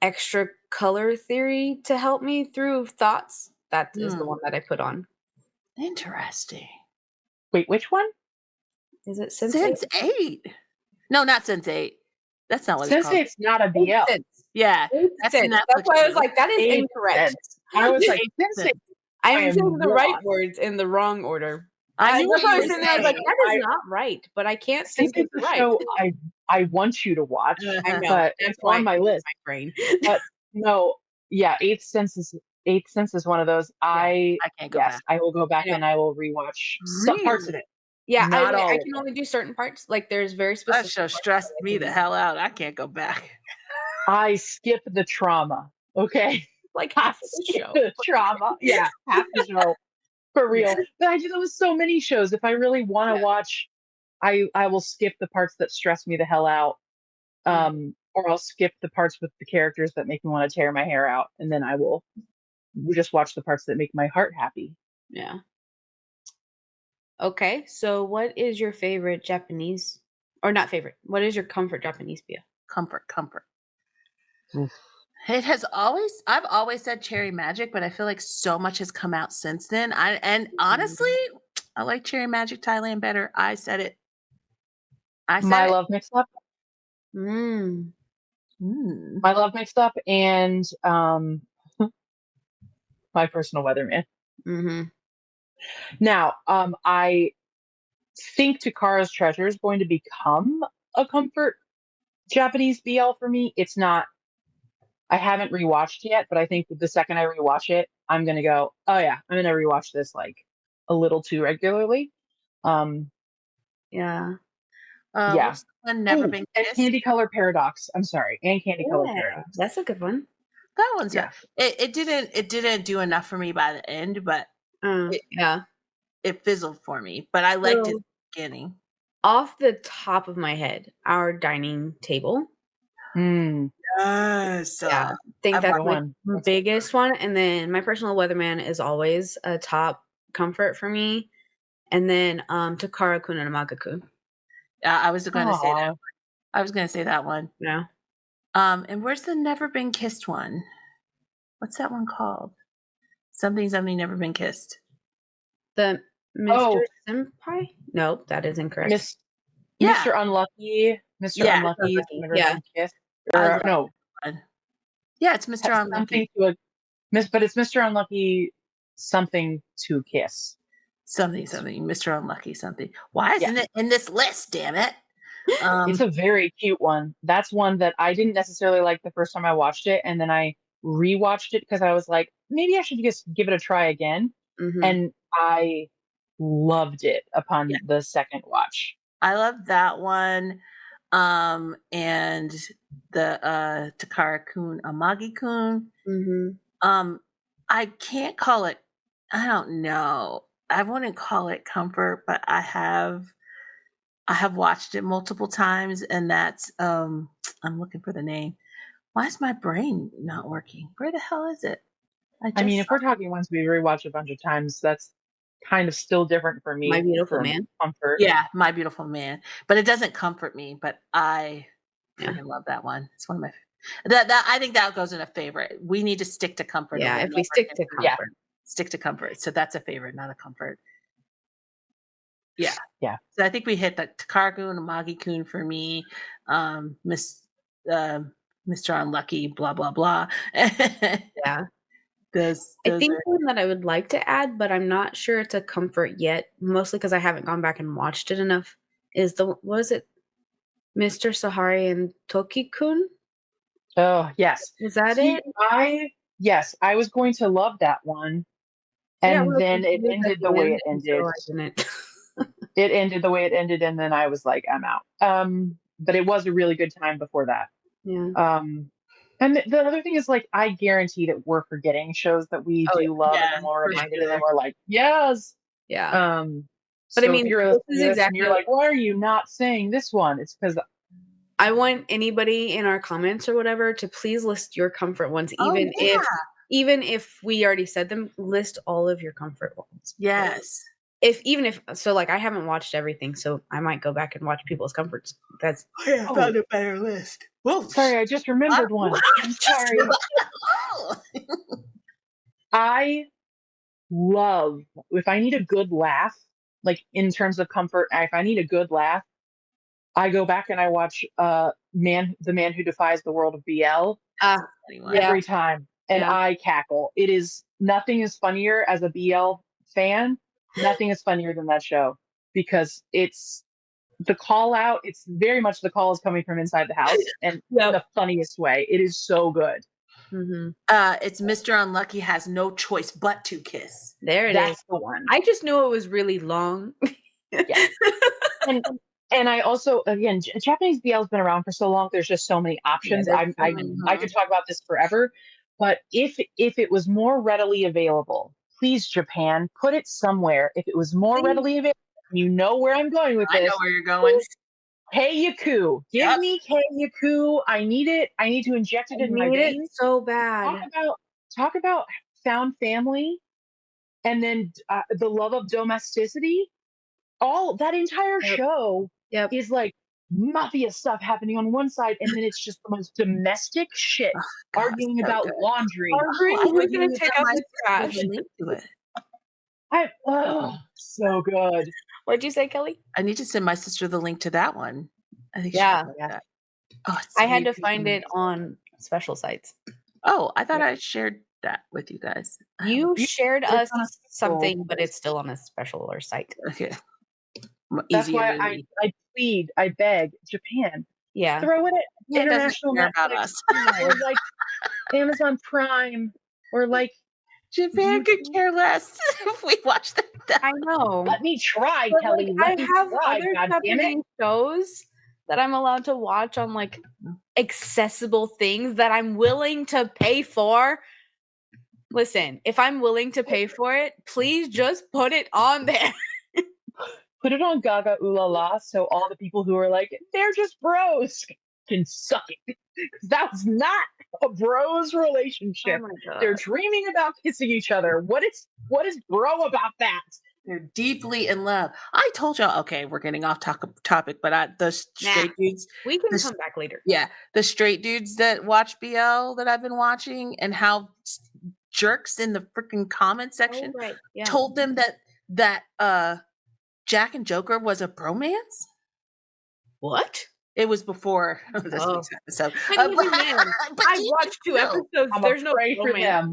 B: extra color theory to help me through thoughts, that is the one that I put on.
A: Interesting.
C: Wait, which one?
B: Is it Sense8?
A: Sense 8. No, not Sense 8. That's not what it's called.
C: Sense8's not a BL.
B: Sense.
A: Yeah, that's
B: Sense.
A: Netflix.
B: That's why I was
A: show.
B: like, that is
C: Eighth
B: incorrect.
C: Sense. I was like,
A: Eighth
C: Sense8.
A: Sense.
B: I
C: I
B: am
C: am
B: saying the right
C: lost.
B: words in the wrong order.
A: I knew
B: That's
A: what
B: why I
A: you
B: was
A: were
B: sitting there. I was like,
A: saying.
B: that is not right, but I can't think
C: Sense8's
B: it's
C: a
B: right.
C: show I want you to watch,
B: I know.
C: but
B: That's
C: it's
B: why
C: on my list.
B: my brain.
C: But no, yeah, Eighth Sense is one of those.
A: I can't go back.
C: I will go back
B: I know.
C: and I will rewatch some parts of it.
B: Yeah,
C: Not all
B: I
C: of
B: can
C: it.
B: only do certain parts. Like there's very
A: That
B: specific.
A: show
B: parts
A: stressed
B: that I
A: me
B: can
A: the
B: do.
A: hell out. I can't go back.
C: I skip the trauma. Okay.
B: Like
C: I
B: half of the
C: skip
B: show.
C: the trauma. Yeah, half the show. For real. But I do that with so many shows. If I really want to watch, I will skip the parts that stress me the hell out. Or I'll skip the parts with the characters that make me want to tear my hair out. And then I will just watch the parts that make my heart happy.
B: Yeah. Okay, so what is your favorite Japanese, or not favorite? What is your comfort Japanese BL?
A: Comfort.
C: Oof.
A: I've always said Cherry Magic, but I feel like so much has come out since then. And honestly, I like Cherry Magic Thailand better. I said it.
C: My Love Mixed Up.
B: Mm.
C: My Love Mixed Up and My Personal Weatherman.
B: Mm-hmm.
C: Now, I think Takara's Treasure is going to become a comfort Japanese BL for me. It's not. I haven't rewatched yet, but I think the second I rewatch it, I'm gonna go, oh yeah, I'm gonna rewatch this like a little too regularly.
B: Yeah.
C: Yeah.
A: What's the one? Never
C: Oh,
A: Been
C: and
A: Kissed?
C: Candy Color Paradox. I'm sorry, and Candy Color Paradox.
B: That's a good one.
A: That one's
C: Yeah.
A: it didn't do enough for me by the end, but
B: Yeah.
A: it fizzled for me. But I liked it at
B: So-
A: the beginning.
B: Off the top of my head, our dining table.
A: Yes.
B: Yeah, I think
A: I've
B: that's
C: got
B: my
C: one.
B: biggest one. And then My Personal Weatherman is always a top comfort for me. And then Takara Kun and Amagaku.
A: I was going to say that.
C: Aw.
A: I was going to say that one.
B: Yeah.
A: And where's the Never Been Kissed one? What's that one called? Something Never Been Kissed.
B: The Mr. Senpai? Nope, that is incorrect.
A: Yeah.
C: Mr. Unlucky. Mr. Unlucky. Never Been Kissed. Or no.
A: Yeah, it's Mr. Unlucky.
C: But it's Mr. Unlucky something to kiss.
A: Something. Mr. Unlucky something. Why isn't it in this list, damn it?
C: It's a very cute one. That's one that I didn't necessarily like the first time I watched it, and then I rewatched it because I was like, maybe I should just give it a try again.
B: Mhm.
C: And I loved it upon the second watch.
A: I love that one. And the Takara-kun, Amagi-kun.
B: Mhm.
A: I can't call it, I don't know. I wouldn't call it comfort, but I have watched it multiple times, and that's I'm looking for the name. Why is my brain not working? Where the hell is it?
C: I mean, if we're talking ones we rewatch a bunch of times, that's kind of still different for me.
B: My Beautiful Man.
C: Comfort.
A: Yeah, My Beautiful Man. But it doesn't comfort me, but I freaking love that one. It's one of my that I think that goes in a favorite. We need to stick to comfort.
B: Yeah, if we stick to comfort.
A: Stick to comfort. So that's a favorite, not a comfort. Yeah.
C: Yeah.
A: So I think we hit the Takara-kun and Amagi-kun for me. Mr. Unlucky, blah, blah, blah.
B: Yeah. I think one that I would like to add, but I'm not sure it's a comfort yet, mostly because I haven't gone back and watched it enough, is was it Mr. Sahari and Toki-kun?
C: Oh, yes.
B: Is that it?
C: Yes, I was going to love that one. And then it ended the way it ended. It ended the way it ended, and then I was like, I'm out. But it was a really good time before that.
B: Yeah.
C: And the other thing is, like, I guarantee that we're forgetting shows that we do love, and then we're reminded of them. We're like, yes.
B: Yeah.
C: But I mean, this is exactly. You're like, why are you not saying this one? It's because
B: I want anybody in our comments or whatever to please list your comfort ones, even if we already said them. List all of your comfort ones.
A: Yes.
B: I haven't watched everything, so I might go back and watch people's comforts. I
A: found a better list.
C: Whoa. Sorry, I just remembered one. I'm sorry. I love, if I need a good laugh, like in terms of comfort, if I need a good laugh, I go back and I watch The Man Who Defies the World of BL every time, and I cackle. Nothing is funnier as a BL fan. Nothing is funnier than that show, because it's the call out. It's very much the call is coming from inside the house, and in the funniest way. It is so good.
B: Mm-hmm.
A: It's Mr. Unlucky has no choice but to kiss.
C: That's the one.
B: I just knew it was really long.
C: Yeah. And I also, again, Japanese BL has been around for so long. There's just so many options. I could talk about this forever. But if it was more readily available, please, Japan, put it somewhere. If it was more readily available, you know where I'm going with this.
A: I know where you're going.
C: Heiyaku. Give me Heiyaku. I need it. I need to inject it in my veins.
B: So bad.
C: Talk about found family, and then the love of domesticity. All that entire show is like mafia stuff happening on one side, and then it's just the most domestic shit, arguing about laundry.
B: We're gonna take out the trash.
C: So good.
B: What'd you say, Kelly?
A: I need to send my sister the link to that one. I think
B: that. I had to find it on special sites.
A: Oh, I thought I shared that with you guys.
B: You shared us something, but it's still on a special or site.
A: Okay.
C: That's why I plead, I beg, Japan.
B: Yeah.
C: Throw it at international
A: Netflix,
C: or like Amazon Prime, or like
A: Japan could care less if we watch that.
B: I know.
C: Let me try, Kelly.
B: I have other Japanese shows that I'm allowed to watch on like accessible things that I'm willing to pay for. Listen, if I'm willing to pay for it, please just put it on there.
C: Put it on Gaga Ooh La La, so all the people who are like, they're just bros, can suck it. That was not a bros relationship.
B: Oh my God.
C: They're dreaming about kissing each other. What is bro about that?
A: They're deeply in love. I told y'all, okay, we're getting off topic, but the straight dudes,
B: We can
A: the,
B: come back later.
A: yeah, the straight dudes that watch BL that I've been watching, and how jerks in the freaking comment section told them that Jack and Joker was a bromance.
B: What?
A: It was before this week's episode.
B: I watched 2 episodes. There's no
C: pray for them.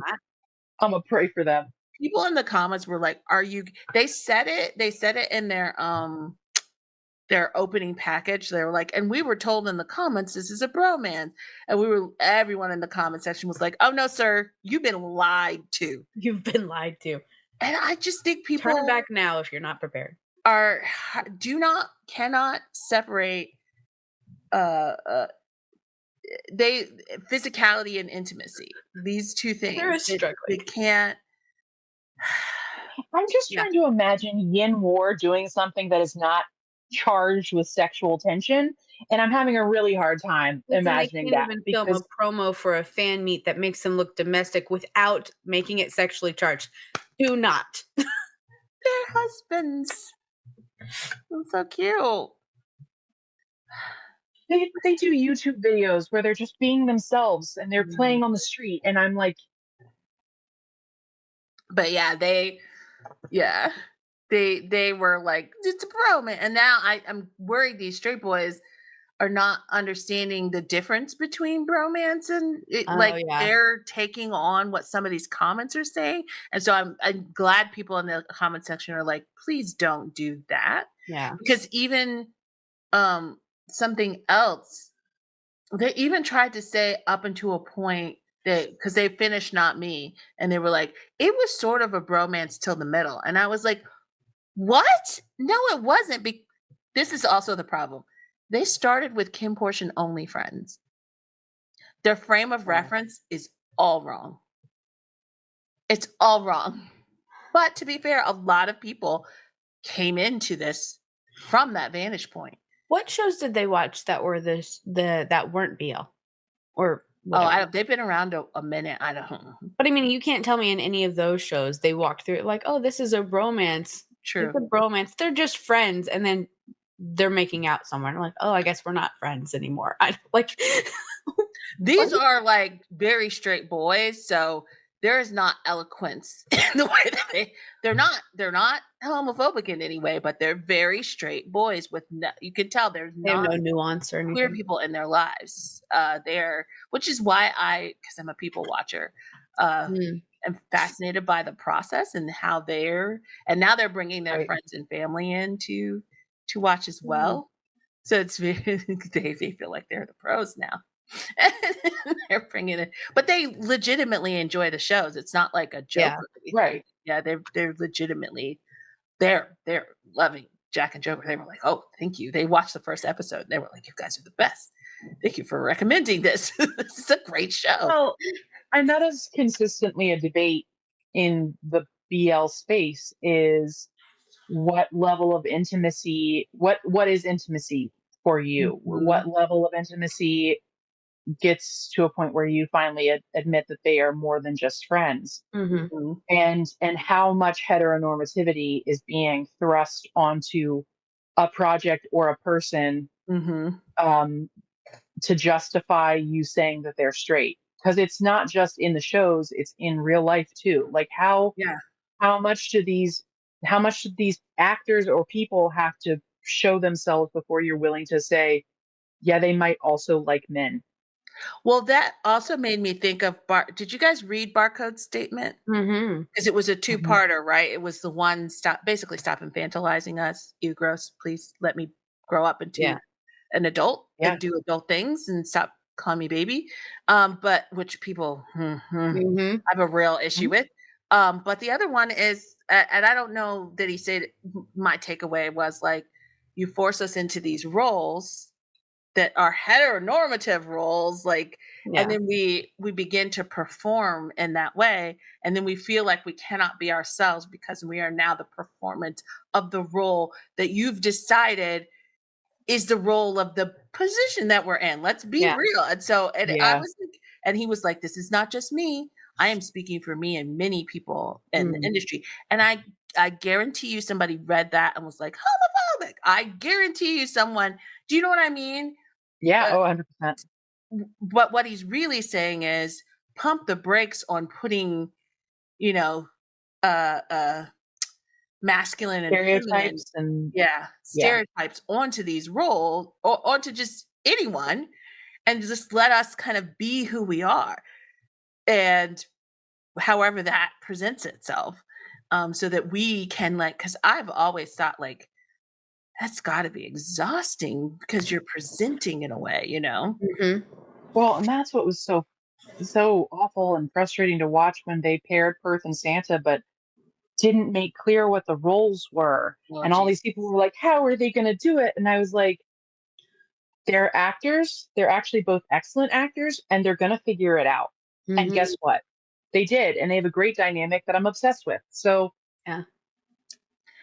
C: I'm gonna pray for them.
A: People in the comments were like, "Are you?" They said it in their opening package. They were like, and we were told in the comments this is a bromance, and everyone in the comment section was like, "Oh no, sir, you've been lied to.
B: You've been lied to."
A: And I just think people
B: turn back now if you're not prepared.
A: Cannot separate physicality and intimacy. These two things. They can't.
C: I'm just trying to imagine Yin War doing something that is not charged with sexual tension, and I'm having a really hard time imagining that.
B: They can't even film a promo for a fan meet that makes them look domestic without making it sexually charged. Do not.
A: Their husbands. That's so cute.
C: They do YouTube videos where they're just being themselves and they're playing on the street, and I'm like,
A: but yeah, they were like, it's a bromance, and now I'm worried these straight boys are not understanding the difference between bromance and they're taking on what some of these comments are saying, and so I'm glad people in the comment section are like, please don't do that.
B: Yeah,
A: because even something else, they even tried to say up until a point that, because they finished Not Me, and they were like, it was sort of a bromance till the middle, and I was like, what? No, it wasn't. This is also the problem. They started with Kim Portion only friends. Their frame of reference is all wrong. It's all wrong. But to be fair, a lot of people came into this from that vantage point.
B: What shows did they watch that were that weren't BL? Or
A: they've been around a minute. I don't know.
B: But I mean, you can't tell me in any of those shows they walked through it like, oh, this is a bromance.
A: True.
B: It's a bromance. They're just friends, and then they're making out somewhere. And I'm like, oh, I guess we're not friends anymore. I like
A: these are like very straight boys, so there is not eloquence in the way that they're not homophobic in any way, but they're very straight boys with you can tell there's
B: no nuance or anything.
A: Queer people in their lives. Which is why because I'm a people watcher, am fascinated by the process and how now they're bringing their friends and family in to watch as well. So it's they feel like they're the pros now. They're bringing it, but they legitimately enjoy the shows. It's not like a joke,
C: right?
A: Yeah, they're legitimately they're loving Jack and Joker. They were like, oh, thank you. They watched the first episode. And they were like, you guys are the best. Thank you for recommending this. This is a great show.
C: Well, and that is consistently a debate in the BL space: is what level of intimacy, what is intimacy for you? Mm-hmm. What level of intimacy gets to a point where you finally admit that they are more than just friends?
B: Mm-hmm.
C: And how much heteronormativity is being thrust onto a project or a person to justify you saying that they're straight? Because it's not just in the shows, it's in real life too. Like how much do these actors or people have to show themselves before you're willing to say, yeah, they might also like men?
A: Well, that also made me think of did you guys read Barcode's statement? Because it was a two-parter, right? It was the one, stop infantilizing us. You gross, please let me grow up into an adult and do adult things and stop calling me baby. But which people have a real issue with. But the other one is, and I don't know that he said, my takeaway was like, you force us into these roles that are heteronormative roles, and then we begin to perform in that way, and then we feel like we cannot be ourselves because we are now the performance of the role that you've decided is the role of the position that we're in. Let's be real. And so, I was like, and he was like, this is not just me. I am speaking for me and many people in the industry. And I guarantee you somebody read that and was like, homophobic. I guarantee you someone, do you know what I mean?
C: Yeah. 100%.
A: But what he's really saying is pump the brakes on putting, you know, masculine and feminine,
C: Stereotypes and
A: stereotypes onto these roles or onto just anyone, and just let us kind of be who we are. And however that presents itself, so that we can, like, because I've always thought, like, that's got to be exhausting because you're presenting in a way, you know?
B: Mm-hmm.
C: Well, and that's what was so awful and frustrating to watch when they paired Perth and Santa, but didn't make clear what the roles were.
A: Oh,
C: And all
A: geez.
C: these people were like, how are they going to do it? And I was like, they're actors. They're actually both excellent actors, and they're going to figure it out. And
B: Mm-hmm.
C: guess what? They did. And they have a great dynamic that I'm obsessed with. So,
B: Yeah.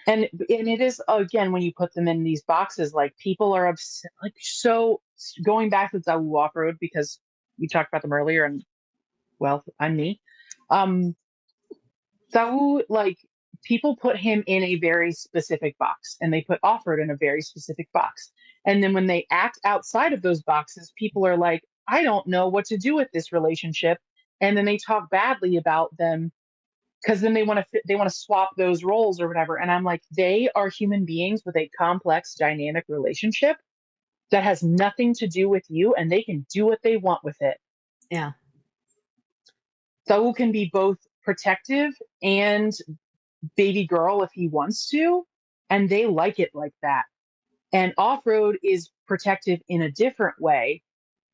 C: and it is, again, when you put them in these boxes, like people are like, so going back to Zawu Off-Road, because we talked about them earlier, and well, I'm me. Zawu, like, people put him in a very specific box, and they put Off-Road in a very specific box. And then when they act outside of those boxes, people are like, I don't know what to do with this relationship. And then they talk badly about them because then they want to swap those roles or whatever. And I'm like, they are human beings with a complex, dynamic relationship that has nothing to do with you, and they can do what they want with it.
B: Yeah.
C: Saul can be both protective and baby girl if he wants to, and they like it like that. And Off-Road is protective in a different way,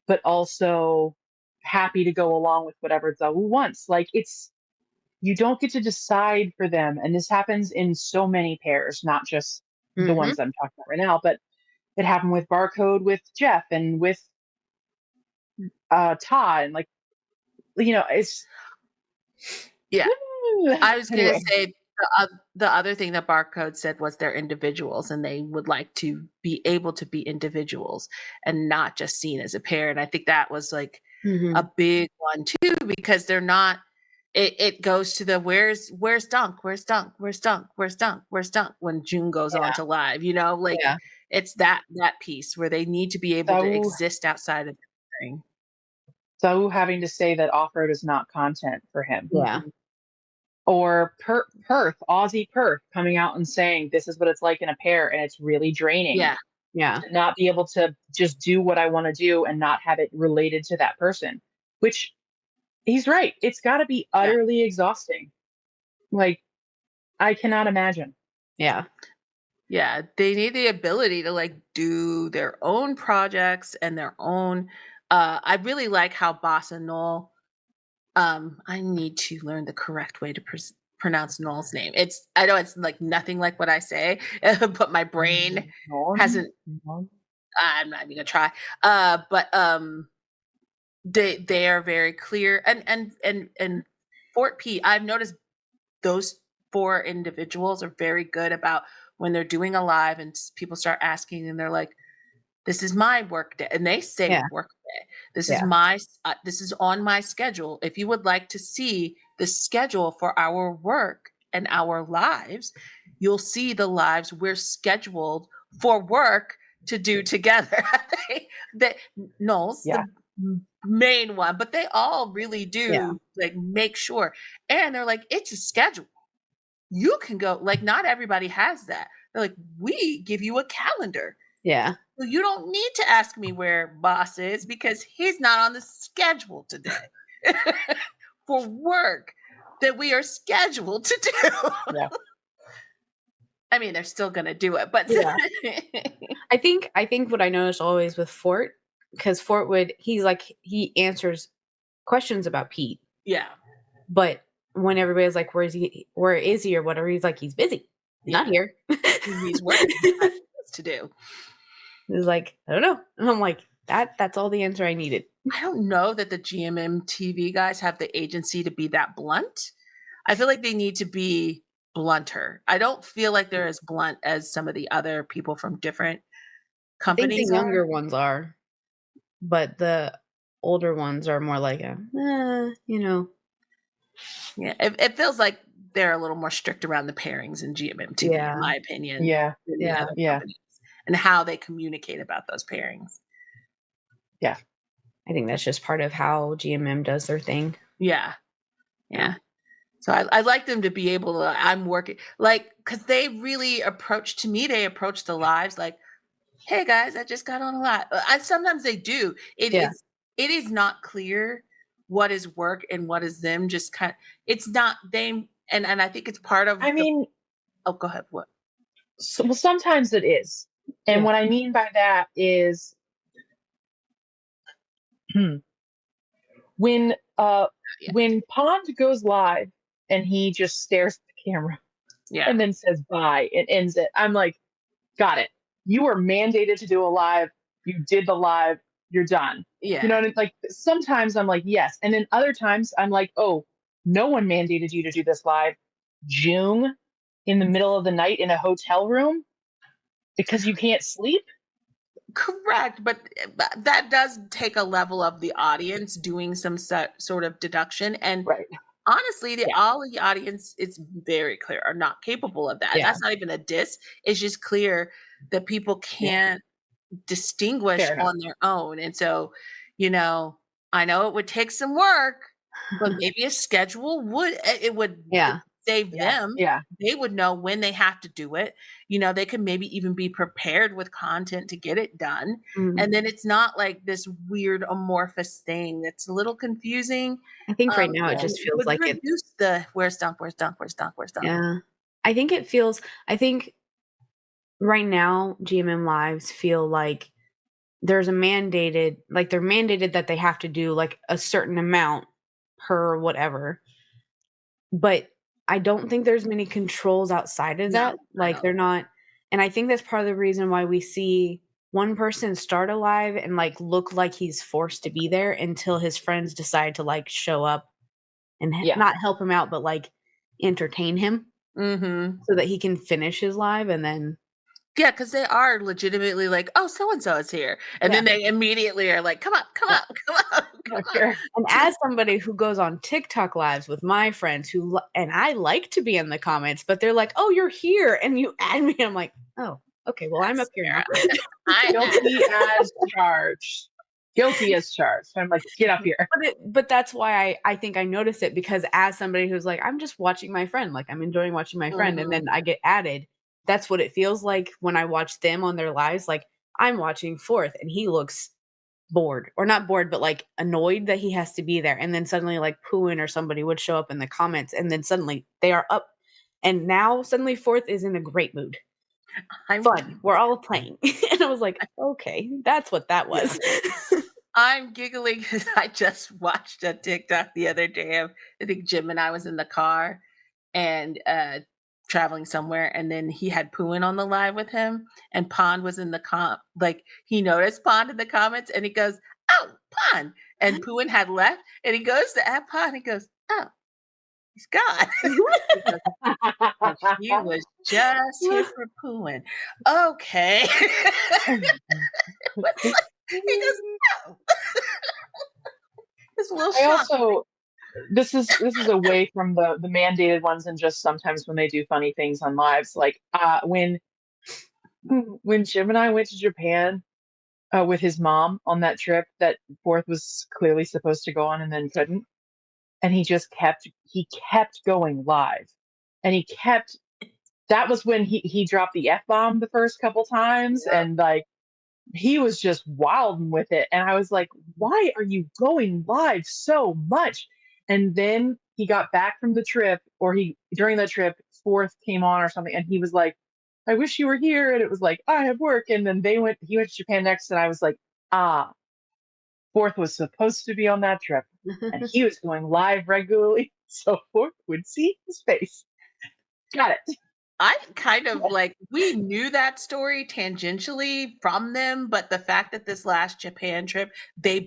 C: but also happy to go along with whatever Zawu wants. Like, you don't get to decide for them. And this happens in so many pairs, not just the ones that I'm talking about right now, but it happened with Barcode, with Jeff, and with Todd. And, like, it's.
A: Yeah. I was going to
C: Anyway.
A: say the other thing that Barcode said was they're individuals and they would like to be able to be individuals and not just seen as a pair. And I think that was like a big one too, because they're not, it goes to the where's Dunk when June goes on to live, like it's that piece where they need to be able to exist outside of the thing.
C: So having to say that Off-Road is not content for him.
B: Yeah.
C: Or Perth, Aussie Perth, coming out and saying this is what it's like in a pair, and it's really draining.
B: Yeah. Yeah.
C: To not be able to just do what I want to do and not have it related to that person. Which he's right. It's got to be utterly exhausting. Like, I cannot imagine.
B: Yeah.
A: Yeah. They need the ability to like do their own projects and their own. I really like how Boss and Noel. I need to learn the correct way to pronounce Noel's name. I know it's like nothing like what I say, but my brain hasn't. I'm not even gonna try. But they are very clear, and Fort P. I've noticed those 4 individuals are very good about when they're doing a live and people start asking, and they're like, "This is my work day," and they say work day. This is this is on my schedule. If you would like to see the schedule for our work and our lives, you'll see the lives we're scheduled for work to do together. Noel's the main one, but they all really do like make sure. And they're like, it's a schedule. You can go, like, not everybody has that. They're like, we give you a calendar.
B: Yeah.
A: So you don't need to ask me where Boss is because he's not on the schedule today for work that we are scheduled to do.
C: Yeah.
A: I mean, they're still going to do it, but
B: I think what I noticed always with Fort, because Fort he answers questions about Pete.
A: Yeah.
B: But when everybody's like, where is he or whatever, he's like, he's busy. He's not here.
A: He's working to do.
B: It's like, I don't know. And I'm like, that's all the answer I needed.
A: I don't know that the GMM TV guys have the agency to be that blunt. I feel like they need to be blunter. I don't feel like they're as blunt as some of the other people from different companies.
B: I think the younger ones are, but the older ones are more like
A: Yeah, it feels like they're a little more strict around the pairings in GMM TV, in my opinion,
C: Yeah.
A: than the other
C: Yeah.
A: companies, and how they communicate about those pairings.
C: Yeah.
B: I think that's just part of how GMM does their thing.
A: Yeah. Yeah. So I like them to be able to, I'm working, like, because they really approach the lives like, hey guys, I just got on a live. Sometimes they do. It is not clear what is work and what is them. Just kind of, it's not them, and I think it's part of.
C: I mean,
A: oh, go ahead. What?
C: well, sometimes it is, and what I mean by that is when Pond goes live and he just stares at the camera, and then says bye and ends it. I'm like, got it. You were mandated to do a live. You did the live. You're done.
A: Yeah.
C: You know what I mean? Like sometimes I'm like, yes. And then other times I'm like, oh, no one mandated you to do this live. June in the middle of the night in a hotel room because you can't sleep.
A: Correct. But that does take a level of the audience doing some sort of deduction. And honestly, all of the audience, it's very clear, are not capable of that.
B: Yeah.
A: That's not even a diss. It's just clear that people can't distinguish on their own. And so, you know, I know it would take some work, but maybe a schedule would save them.
C: Yeah.
A: They would know when they have to do it. You know, they could maybe even be prepared with content to get it done. And then it's not like this weird amorphous thing that's a little confusing.
B: I think right now it just feels like it
A: reduce the where's dunk.
B: Yeah. I think right now GMM lives feel like there's they're mandated that they have to do like a certain amount per whatever. But I don't think there's many controls outside of that. Like they're not, and I think that's part of the reason why we see one person start a live and like look like he's forced to be there until his friends decide to like show up and not help him out, but like entertain him so that he can finish his live. And then
A: because they are legitimately like, oh, so and so is here, and then they immediately are like, come on.
C: Sure.
B: And as somebody who goes on TikTok lives with my friends and I like to be in the comments, but they're like, oh, you're here, and you add me. I'm like, oh, okay, well, I'm up here now.
C: Guilty as charged. Guilty as charged. I'm like, get up here.
B: But that's why I think I notice it, because as somebody who's like, I'm just watching my friend, like I'm enjoying watching my friend, and then I get added. That's what it feels like when I watch them on their lives. Like I'm watching Fourth and he looks bored, or not bored, but like annoyed that he has to be there. And then suddenly like Pooin or somebody would show up in the comments, and then suddenly they are up. And now suddenly Fourth is in a great mood. Fun. We're all playing. And I was like, okay, that's what that was.
A: I'm giggling because I just watched a TikTok the other day of, I think Jim and I was in the car and traveling somewhere, and then he had Pooin on the live with him, and Pond was in the like he noticed Pond in the comments, and he goes, oh, Pond, and Pooin had left, and he goes to add Pond, and he goes, oh, he's gone. He was just here for Pooin. Okay. He goes, no. It's a little shock.
C: This is away from the mandated ones, and just sometimes when they do funny things on lives, like when Jim and I went to Japan with his mom on that trip that Fourth was clearly supposed to go on and then couldn't, and he kept going live, and that was when he dropped the F-bomb the first couple times, and like he was just wilding with it, and I was like, why are you going live so much? And then he got back from the trip, or during the trip, Fourth came on or something, and he was like, I wish you were here. And it was like, I have work. And then he went to Japan next, and I was like, Fourth was supposed to be on that trip, and he was going live regularly, so Fourth would see his face. Got it.
A: I kind of like, we knew that story tangentially from them, but the fact that this last Japan trip, they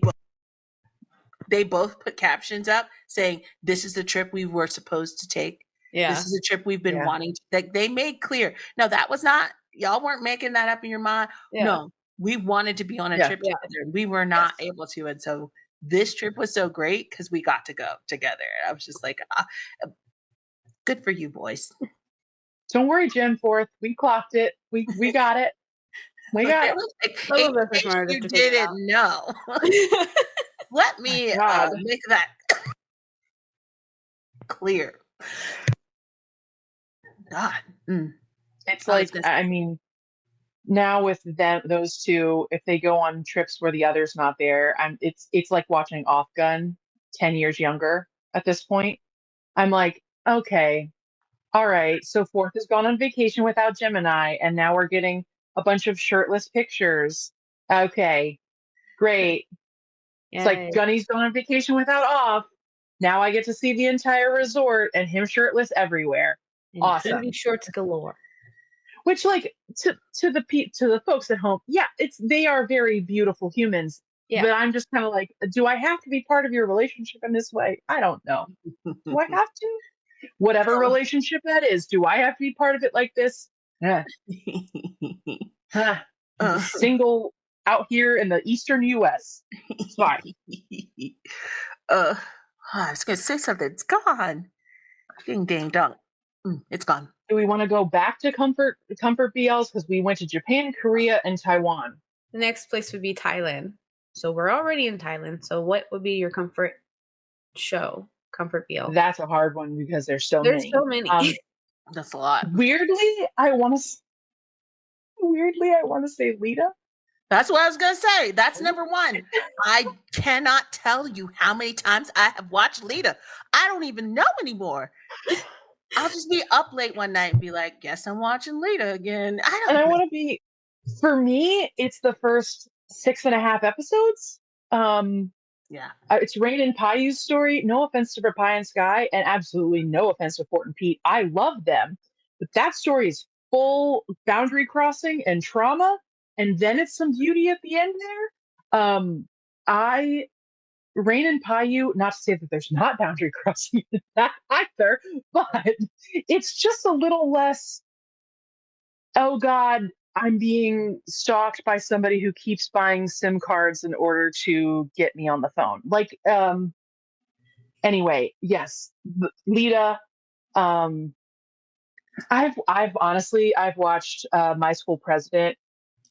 A: both put captions up saying, this is the trip we were supposed to take. Yeah. This is a trip we've been wanting to, like, they made clear. No, that was not, y'all weren't making that up in your mind. Yeah. No, we wanted to be on a trip together, and we were not able to. And so this trip was so great because we got to go together. I was just like, Good for you, boys.
C: Don't worry, Jim Forth. We clocked it. We got it. We got it.
A: In case you didn't know. Let me make that clear. God.
C: It's like, I mean, now with those two, if they go on trips where the other's not there, it's like watching Off Gun 10 years younger at this point. I'm like, okay, all right. So Forth has gone on vacation without Gemini, and now we're getting a bunch of shirtless pictures. Okay, great. Yay. It's like Gunny's gone on vacation without Off. Now I get to see the entire resort and him shirtless everywhere.
B: And
C: awesome.
B: Shorts galore.
C: Which, like, to the folks at home, yeah, they are very beautiful humans. Yeah. But I'm just kind of like, do I have to be part of your relationship in this way? I don't know. Do I have to? Whatever relationship that is, do I have to be part of it like this? Single out here in the eastern U.S. It's fine.
A: I was going to say something. It's gone. Ding, ding, dong. It's gone.
C: Do we want to go back to comfort BLs? Because we went to Japan, Korea, and Taiwan.
B: The next place would be Thailand. So we're already in Thailand. So what would be your comfort show? Comfort BL?
C: That's a hard one because there's so many.
B: There's so many.
A: That's a lot.
C: Weirdly, I want to say Lita.
A: That's what I was going to say. That's number one. I cannot tell you how many times I have watched Lita. I don't even know anymore. I'll just be up late one night and be like, guess I'm watching Lita again.
C: I want to be, for me, it's the first 6.5 episodes.
A: Yeah.
C: It's Rain and Payu's story. No offense to Pie and Sky, and absolutely no offense to Fort and Pete. I love them. But that story is full boundary crossing and trauma. And then it's some beauty at the end there. Rain and Payu, not to say that there's not boundary crossing in that either, but it's just a little less, oh God, I'm being stalked by somebody who keeps buying SIM cards in order to get me on the phone. Like, anyway, yes, Lita. I've honestly watched My School President.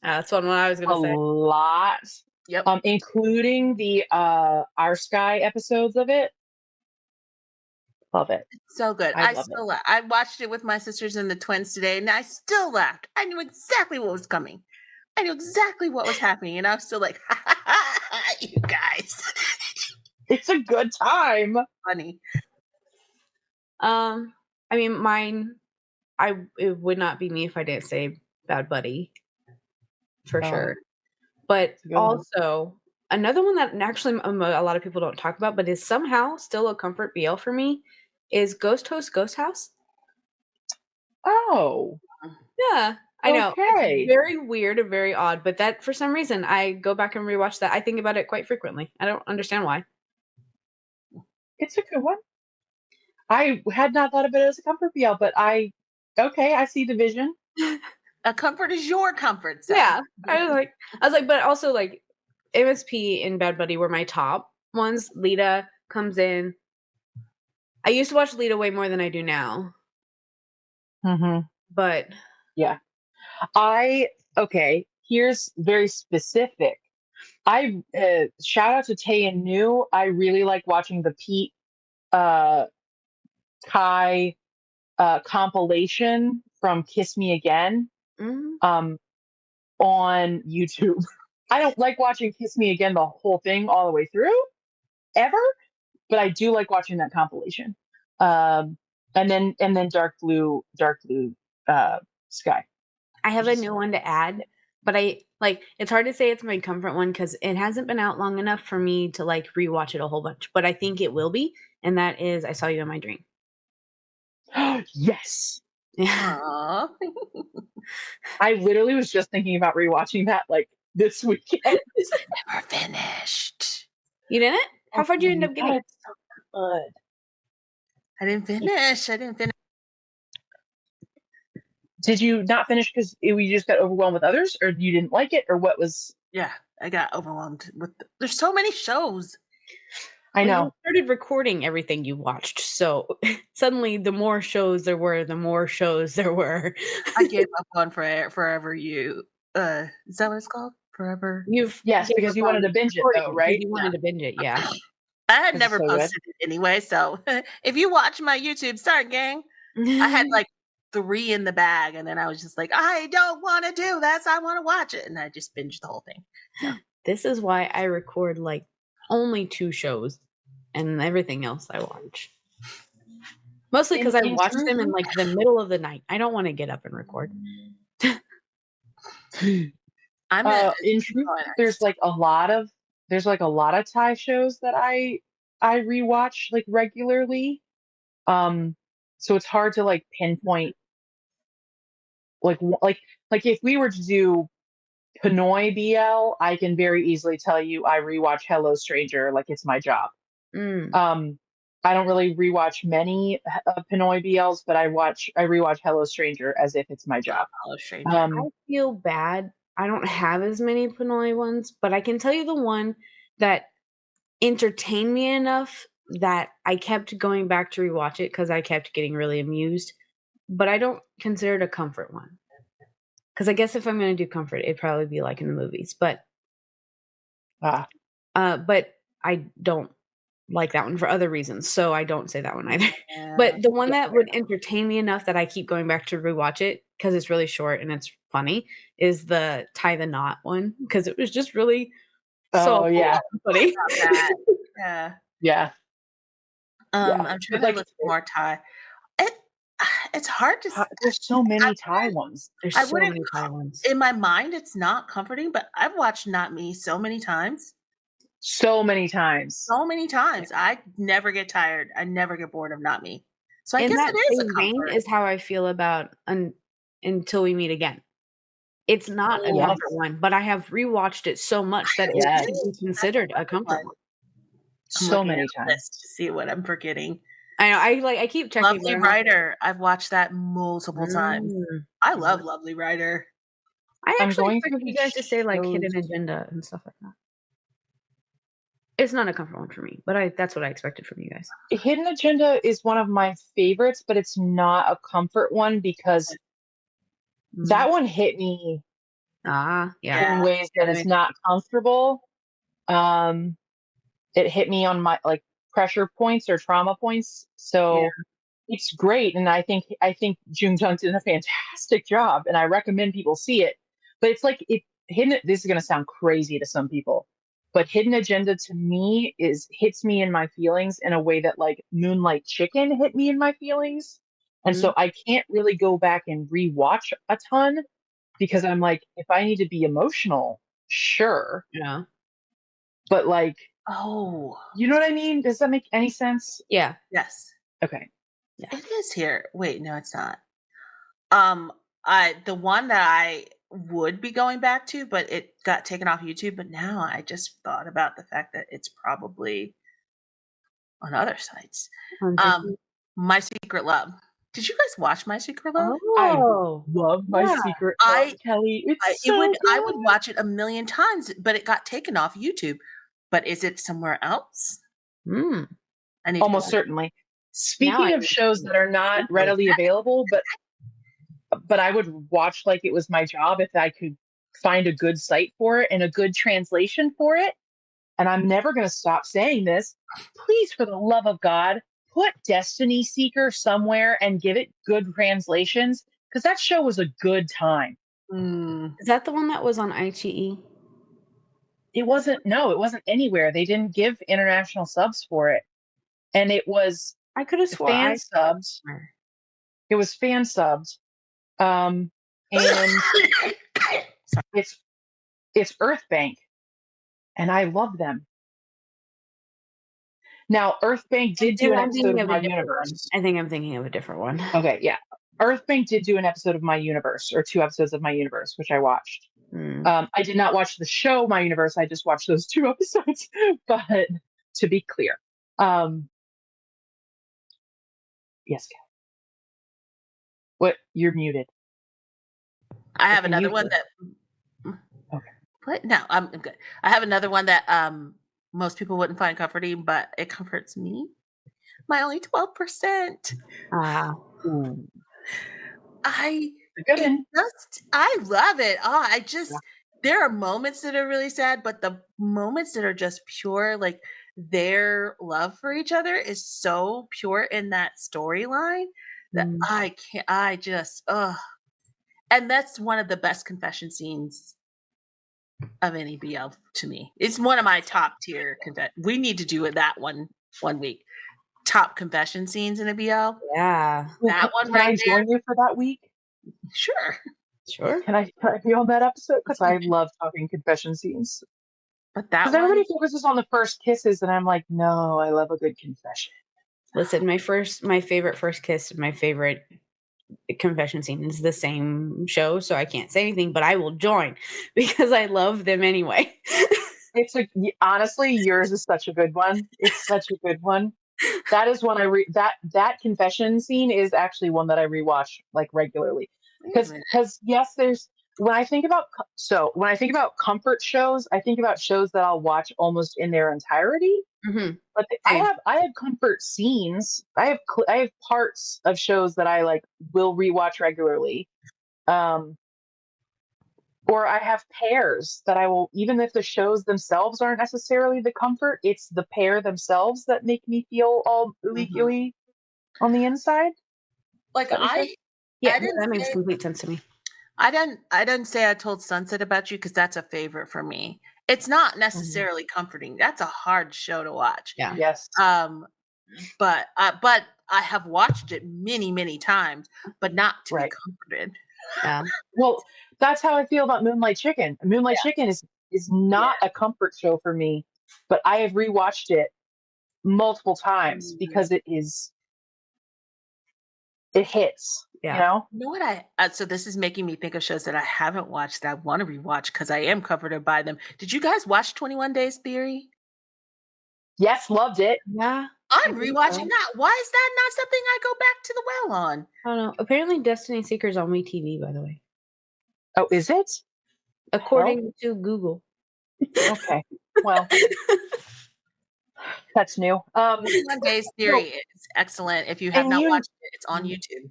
B: That's one I was going to say.
C: A lot.
A: Yep.
C: Including the Our Sky episodes of it. Love it.
A: So good. I still laugh. I watched it with my sisters and the twins today, and I still laughed. I knew exactly what was coming. I knew exactly what was happening, and I was still like, ha, ha, ha, you guys.
C: It's a good time.
A: Funny.
B: I mean, mine, it would not be me if I didn't say Bad Buddy. For sure. But also, another one that actually a lot of people don't talk about, but is somehow still a comfort BL for me, is Ghost Host Ghost House.
C: Oh.
B: Yeah, I know.
C: Okay.
B: It's very weird and very odd, but that, for some reason, I go back and rewatch that. I think about it quite frequently. I don't understand why.
C: It's a good one. I had not thought of it as a comfort BL, but I see the vision.
A: A comfort is your comfort. So.
B: Yeah. I was like, but also like MSP and Bad Buddy were my top ones. Lita comes in. I used to watch Lita way more than I do now.
C: Mm-hmm.
B: But
C: yeah. Here's very specific. I shout out to Tay and New. I really like watching the Pete Kai compilation from Kiss Me Again.
B: Mm-hmm.
C: On YouTube. I don't like watching Kiss Me Again the whole thing all the way through ever, but I do like watching that compilation. And then Dark Blue Sky.
B: I have a new one to add, but it's hard to say it's my comfort one because it hasn't been out long enough for me to like rewatch it a whole bunch, but I think it will be, and that is I Saw You in My Dream.
C: Yes.
A: Aww.
C: I literally was just thinking about rewatching that like this weekend.
A: Never finished.
B: You didn't? How far did you end up getting?
C: It's so good.
A: I didn't finish.
C: Did you not finish because you just got overwhelmed with others, or you didn't like it, or what was?
A: Yeah, I got overwhelmed with. There's so many shows.
C: I know.
B: You started recording everything you watched, so suddenly the more shows there were, the more shows there were.
A: I gave up on Forever You. Is that what it's called? Forever.
C: Yes,
B: gave
C: because
B: up
C: you
B: on
C: wanted to binge it
B: recording
C: though,
B: because
C: right?
B: you wanted to binge it, yeah.
A: I had
C: 'Cause it's
A: never
C: so good.
A: posted it anyway, so if you watch my YouTube, sorry, gang. I had like 3 in the bag, and then I was just like, I don't want to do this. I want to watch it, and I just binged the whole thing. So
B: This is why I record like only 2 shows, and everything else I watch. Mostly because I
C: In
B: watch
C: terms
B: them in
C: of-
B: like the middle of the night. I don't want to get up and record.
A: I'm
C: in truth, there's like a lot of Thai shows that I rewatch like regularly. So it's hard to like pinpoint like if we were to do Pinoy BL, I can very easily tell you I rewatch Hello Stranger like it's my job.
B: Mm.
C: I don't really rewatch many Pinoy BLs, but I rewatch Hello Stranger as if it's my job.
A: Hello Stranger.
B: I feel bad. I don't have as many Pinoy ones, but I can tell you the one that entertained me enough that I kept going back to rewatch it because I kept getting really amused. But I don't consider it a comfort one. Because I guess if I'm going to do comfort, it'd probably be like in the movies. But I don't like that one for other reasons, so I don't say that one either. But the one that would entertain me enough that I keep going back to rewatch it because it's really short and it's funny is the Tie the Knot one because it was just really funny.
C: Yeah.
A: I'm trying to look for more Thai. It's hard to.
C: There's so many Thai ones.
B: There's so many Thai ones.
A: In my mind, it's not comforting, but I've watched Not Me so many times.
C: So many times.
A: So many times. I never get tired. I never get bored of Not Me. So I
B: In
A: guess
B: that
A: it is a
B: same vein
A: comfort.
B: is how I feel about Until We Meet Again. It's not a comfort one, but I have rewatched it so much that it should be considered a comfort one.
C: So many times
A: to see what I'm forgetting.
B: I know. I keep checking.
A: Lovely Writer. I've watched that multiple times. I love Lovely Writer.
B: I actually expect you guys to say like Hidden Agenda and stuff like that. It's not a comfort one for me, but that's what I expected from you guys.
C: Hidden Agenda is one of my favorites, but it's not a comfort one because that one hit me in ways that is not comfortable. It hit me on my like pressure points or trauma points. So it's great. And I think Jung Jung did a fantastic job and I recommend people see it. But it's like this is gonna sound crazy to some people. But Hidden Agenda to me hits me in my feelings in a way that like Moonlight Chicken hit me in my feelings. And so I can't really go back and rewatch a ton because I'm like, if I need to be emotional, sure.
B: Yeah.
C: But like, you know what I mean? Does that make any sense?
B: Yeah.
A: Yes.
C: Okay.
A: Yeah. It is here. Wait, no, it's not. The one that I would be going back to, but it got taken off YouTube. But now I just thought about the fact that it's probably on other sites. My Secret Love. Did you guys watch My Secret Love?
C: I love My Secret Love, Kelly.
A: I would watch it a million times, but it got taken off YouTube. But is it somewhere else?
C: Almost certainly. Speaking of shows that are not readily available, but I would watch like it was my job if I could find a good site for it and a good translation for it. And I'm never going to stop saying this. Please, for the love of God, put Destiny Seeker somewhere and give it good translations because that show was a good time.
B: Is that the one that was on ITE?
C: It wasn't anywhere. They didn't give international subs for it. And it was
B: I could have sworn
C: fan subbed. It was fan subbed. And it's Earthbank. And I love them. Now, Earthbank did do an episode of My Universe.
B: I think I'm thinking of a different one.
C: Okay, yeah. Earthbank did do an episode of My Universe, or 2 episodes of My Universe, which I watched. I did not watch the show My Universe. I just watched those 2 episodes. But to be clear, yes, Kelly. What? You're muted.
A: I have another one that.
C: Okay.
A: What? No, I'm good. I have another one that most people wouldn't find comforting, but it comforts me. My only 12%.
B: Ah.
C: Ooh,
A: I
C: a good
A: it
C: one.
A: just I love it. Oh, I
C: Yeah.
A: just there are moments that are really sad, but the moments that are just pure, like their love for each other is so pure in that storyline that
B: Mm.
A: I just and that's one of the best confession scenes of any BL to me. It's one of my top tier we need to do it that one week. Top confession scenes in a BL.
B: Yeah.
C: Well,
A: That one
C: can
A: right
C: I
A: there.
C: join you for that week?
A: Sure.
B: Sure.
C: Can I be on that episode? Because I love talking confession scenes.
A: But that
C: Because
A: one,
C: everybody focuses on the first kisses, and I'm like, no, I love a good confession.
B: Listen, my favorite first kiss and my favorite confession scene is the same show, so I can't say anything, but I will join because I love them anyway.
C: Honestly, yours is such a good one. It's such a good one. That is one that confession scene is actually one that I rewatch like regularly.
A: wait a minute.
C: Because yes, there's when I think about comfort shows, I think about shows that I'll watch almost in their entirety.
B: Mhm.
C: But
B: Same.
C: I have comfort scenes. I have parts of shows that I like will rewatch regularly. Or I have pairs that I will, even if the shows themselves aren't necessarily the comfort, it's the pair themselves that make me feel all ooey
A: Mhm.
C: gooey on the inside.
A: Like
C: Does that make sense?
B: Yeah,
A: didn't
B: that makes
A: say
B: complete sense to me.
A: I didn't say I told Sunset about you because that's a favorite for me. It's not
C: Mhm.
A: necessarily comforting. That's a hard show to watch.
B: Yeah.
C: Yes.
A: But I have watched it many, many times, but not to be
C: Right.
A: comforted.
B: Yeah.
C: Well, that's how I feel about Moonlight Chicken. Moonlight Chicken is not a comfort show for me, but I have rewatched it multiple times because it hits.
B: Yeah.
C: You know?
A: You know what so this is making me think of shows that I haven't watched that I want to rewatch because I am comforted by them. Did you guys watch 21 Days Theory?
C: Yes, loved it.
B: Yeah.
A: I'm
B: I think
A: rewatching
B: so.
A: that. Why is that not something I go back to the well on?
B: I don't know. Apparently Destiny Seeker's on WeTV, by the way.
C: Oh, is it?
B: According to Google.
C: Okay. Well, that's new.
A: 21 Days Theory is excellent. If you have
C: and
A: not
C: you
A: watched it, it's on YouTube.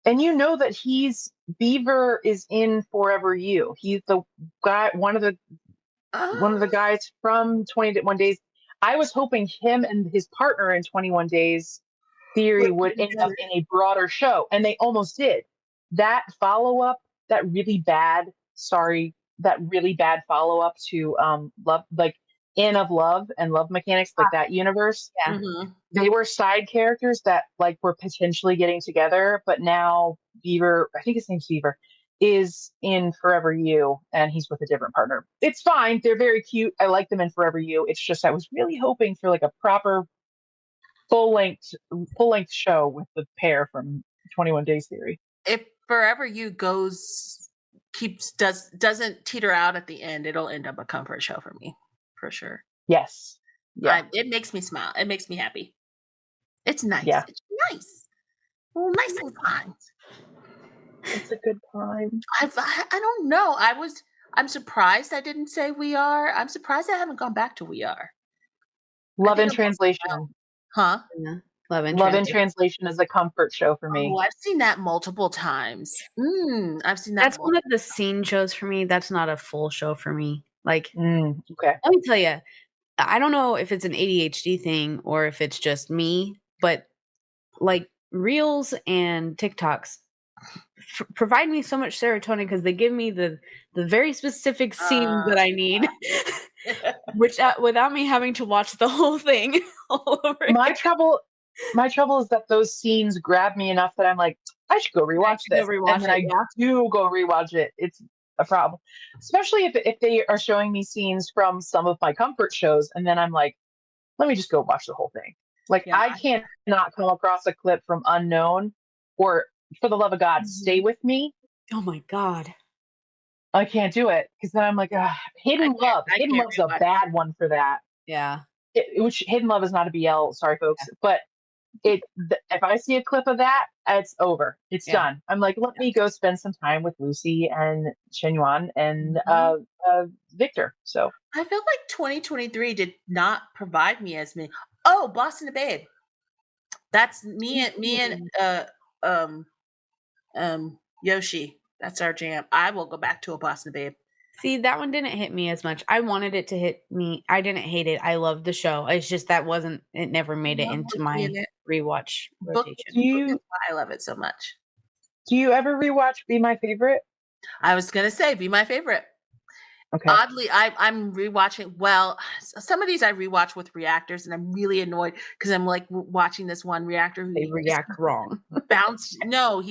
C: and you know that Beaver is in Forever You. He's the guy, one of the
A: Oh,
C: guys from 21 Days. I was hoping him and his partner in 21 Days Theory would end up in a broader show, and they almost did. That follow up, that really bad follow up to Love, like Inn of Love and Love Mechanics, like that universe.
B: Yeah.
A: mhm.
C: They were side characters that like were potentially getting together, but now Beaver, I think his name's Beaver, is in Forever You, and he's with a different partner. It's fine. They're very cute. I like them in Forever You. It's just I was really hoping for like a proper full length show with the pair from 21 Days Theory.
A: If Forever You doesn't teeter out at the end, it'll end up a comfort show for me, for sure.
C: Yes. Yeah.
A: It makes me smile. It makes me happy. It's nice.
C: Yeah.
A: It's nice. Well, nice little time.
C: It's a good time.
A: I don't know. I'm surprised I didn't say We Are. I'm surprised I haven't gone back to We Are.
C: Love in
A: I'm
C: Translation.
A: Huh?
B: Yeah. Love in
C: Love in
B: Translation.
C: Translation is a comfort show for me.
A: Oh, I've seen that multiple times. I've seen that.
B: That's one of the scene shows for me. That's not a full show for me. Like,
C: Okay.
B: let me tell you, I don't know if it's an ADHD thing or if it's just me, but like Reels and TikToks provide me so much serotonin because they give me the very specific scene that I need, which without me having to watch the whole thing all over again.
C: My trouble is that those scenes grab me enough that I'm like, I should go rewatch this. And then I do go rewatch it. It's a problem. Especially if they are showing me scenes from some of my comfort shows, and then I'm like, let me just go watch the whole thing. Like I can't not come across a clip from Unknown or For the Love of God, Stay With Me.
B: Oh my God.
C: I can't do it because then I'm like, Hidden Love. Hidden Love's a bad one for that.
B: Yeah.
C: Which Hidden Love is not a BL, sorry folks, but if I see a clip of that, it's over. It's done. I'm like, let me go spend some time with Lucy and Shenyuan and Victor. So
A: I feel like 2023 did not provide me as many. Oh, Boss and the Babe. That's me and Yoshi. That's our jam. I will go back to a Boss and the Babe.
B: See, that one didn't hit me as much. I wanted it to hit me. I didn't hate it. I loved the show. It's just it never made it into my rewatch rotation.
A: I love it so much.
C: Do you ever rewatch Be My Favorite?
A: I was gonna say Be My Favorite.
C: Okay.
A: Oddly, I'm rewatching. Well, some of these I rewatch with reactors, and I'm really annoyed because I'm like watching this one reactor who
B: they react wrong.
A: No,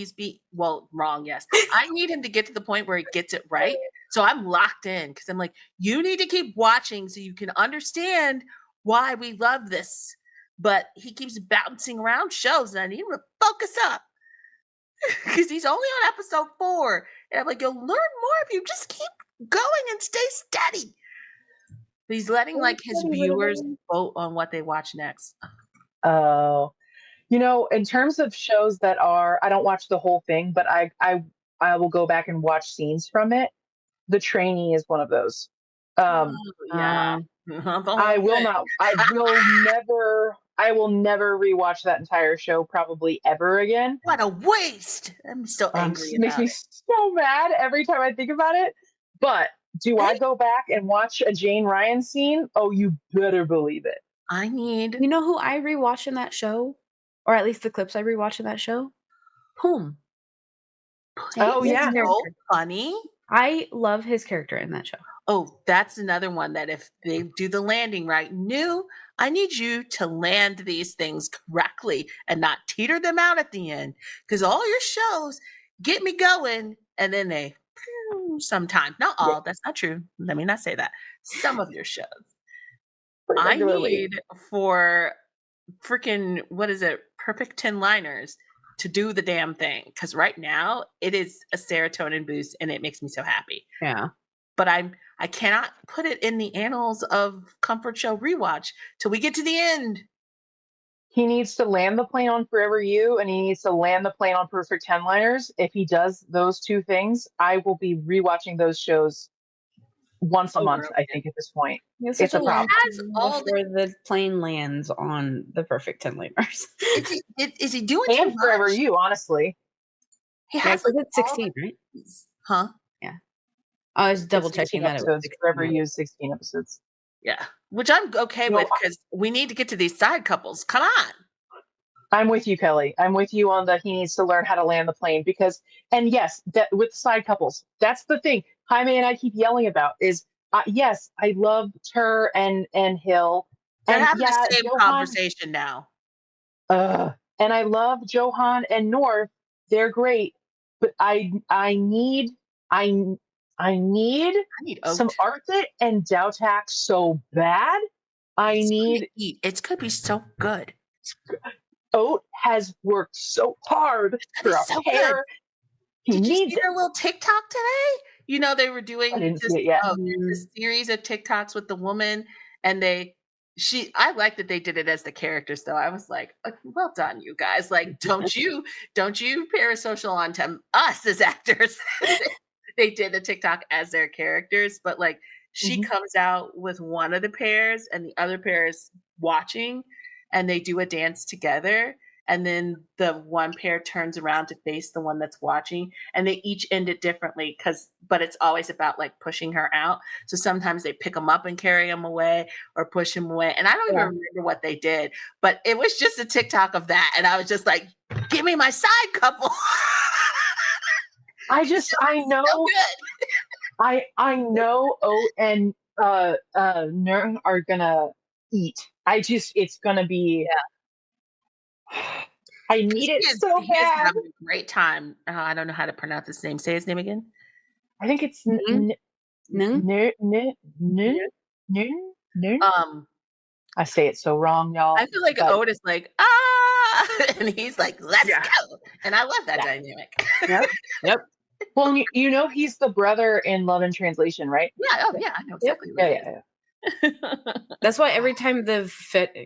A: wrong. Yes, I need him to get to the point where he gets it right. So I'm locked in because I'm like, you need to keep watching so you can understand why we love this. But he keeps bouncing around shows, and I need him to focus up because he's only on episode 4, and I'm like, you'll learn more if you just keep going and stay steady. But he's letting like his viewers vote on what they watch next.
C: Oh, in terms of shows that I don't watch the whole thing, but I will go back and watch scenes from it. The Trainee is one of those.
A: Yeah.
C: I will never rewatch that entire show probably ever again.
A: What a waste. I'm still angry
C: It makes me so mad every time I think about it. But do I go back and watch a Jane Ryan scene? Oh, you better believe it.
B: You know who I rewatched in that show? Or at least the clips I rewatched in that show? Poom.
C: Oh, yeah.
A: So funny.
B: I love his character in that show.
A: Oh, that's another one that if they do the landing right, I need you to land these things correctly and not teeter them out at the end. Because all your shows get me going, and then they sometimes, not all, that's not true. Let me not say that. Some of your shows. I need for freaking, what is it, perfect 10-liners to do the damn thing. Because right now, it is a serotonin boost, and it makes me so happy.
B: Yeah.
A: But I cannot put it in the annals of comfort show rewatch till we get to the end.
C: He needs to land the plane on Forever You, and he needs to land the plane on Perfect 10-liners. If he does those two things, I will be rewatching those shows once a month, I think, at this point. It's a problem.
B: Before the plane lands on the Perfect 10-liners.
A: Is he doing
C: and Forever You, honestly.
A: He has
B: 16, right?
A: Huh?
B: Yeah. I was double checking that.
C: Forever You, 16 episodes.
A: Yeah, which I'm okay with because we need to get to these side couples. Come on.
C: I'm with you, Kelly. I'm with you on that. He needs to learn how to land the plane and yes, that with side couples, that's the thing Jaime and I keep yelling about is, yes, I love her and Hill.
A: They're having the same conversation now.
C: And I love Johan and North. They're great, but I need some Arthit and Dowtak so bad.
A: It's gonna be so good.
C: Oat has worked so hard for a pair.
A: Did you see their little TikTok today? They were doing a series of TikToks with the woman, and I like that they did it as the characters though. I was like, well done, you guys. Like, don't you parasocial onto us as actors. They did a TikTok as their characters, but like she comes out with one of the pairs and the other pair is watching, and they do a dance together. And then the one pair turns around to face the one that's watching, and they each end it differently but it's always about like pushing her out. So sometimes they pick them up and carry them away or push them away. And I don't even remember what they did, but it was just a TikTok of that. And I was just like, give me my side couple.
C: I know, I know Oat and Nern are gonna eat. It's gonna be. I need it so bad.
A: Having a great time. I don't know how to pronounce his name. Say his name again.
C: I think it's I say it so wrong, y'all.
A: I feel like Oat is like and he's like, let's go. And I love that dynamic.
C: Yep. Well, he's the brother in Love and Translation, right?
A: Yeah. Oh, yeah. I know exactly.
C: Yeah.
B: That's why every time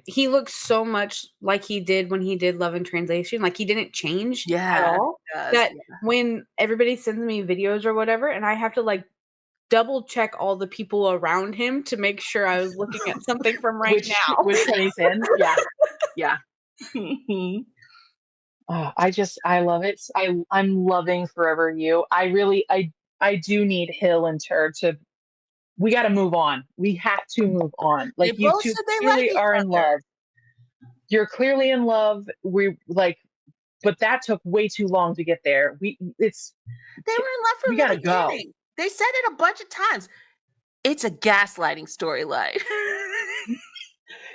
B: he looks so much like he did when he did Love in Translation. Like he didn't change at all. That when everybody sends me videos or whatever, and I have to like double check all the people around him to make sure I was looking at something from now.
C: Which one he's in? Yeah, yeah. I love it. I'm loving Forever You. I do need Hill and Tur to. We got to move on. We have to move on. Like you two clearly are in love. You're clearly in love. But that took way too long to get there. They were in
A: love from the beginning. Go. They said it a bunch of times. It's a gaslighting storyline.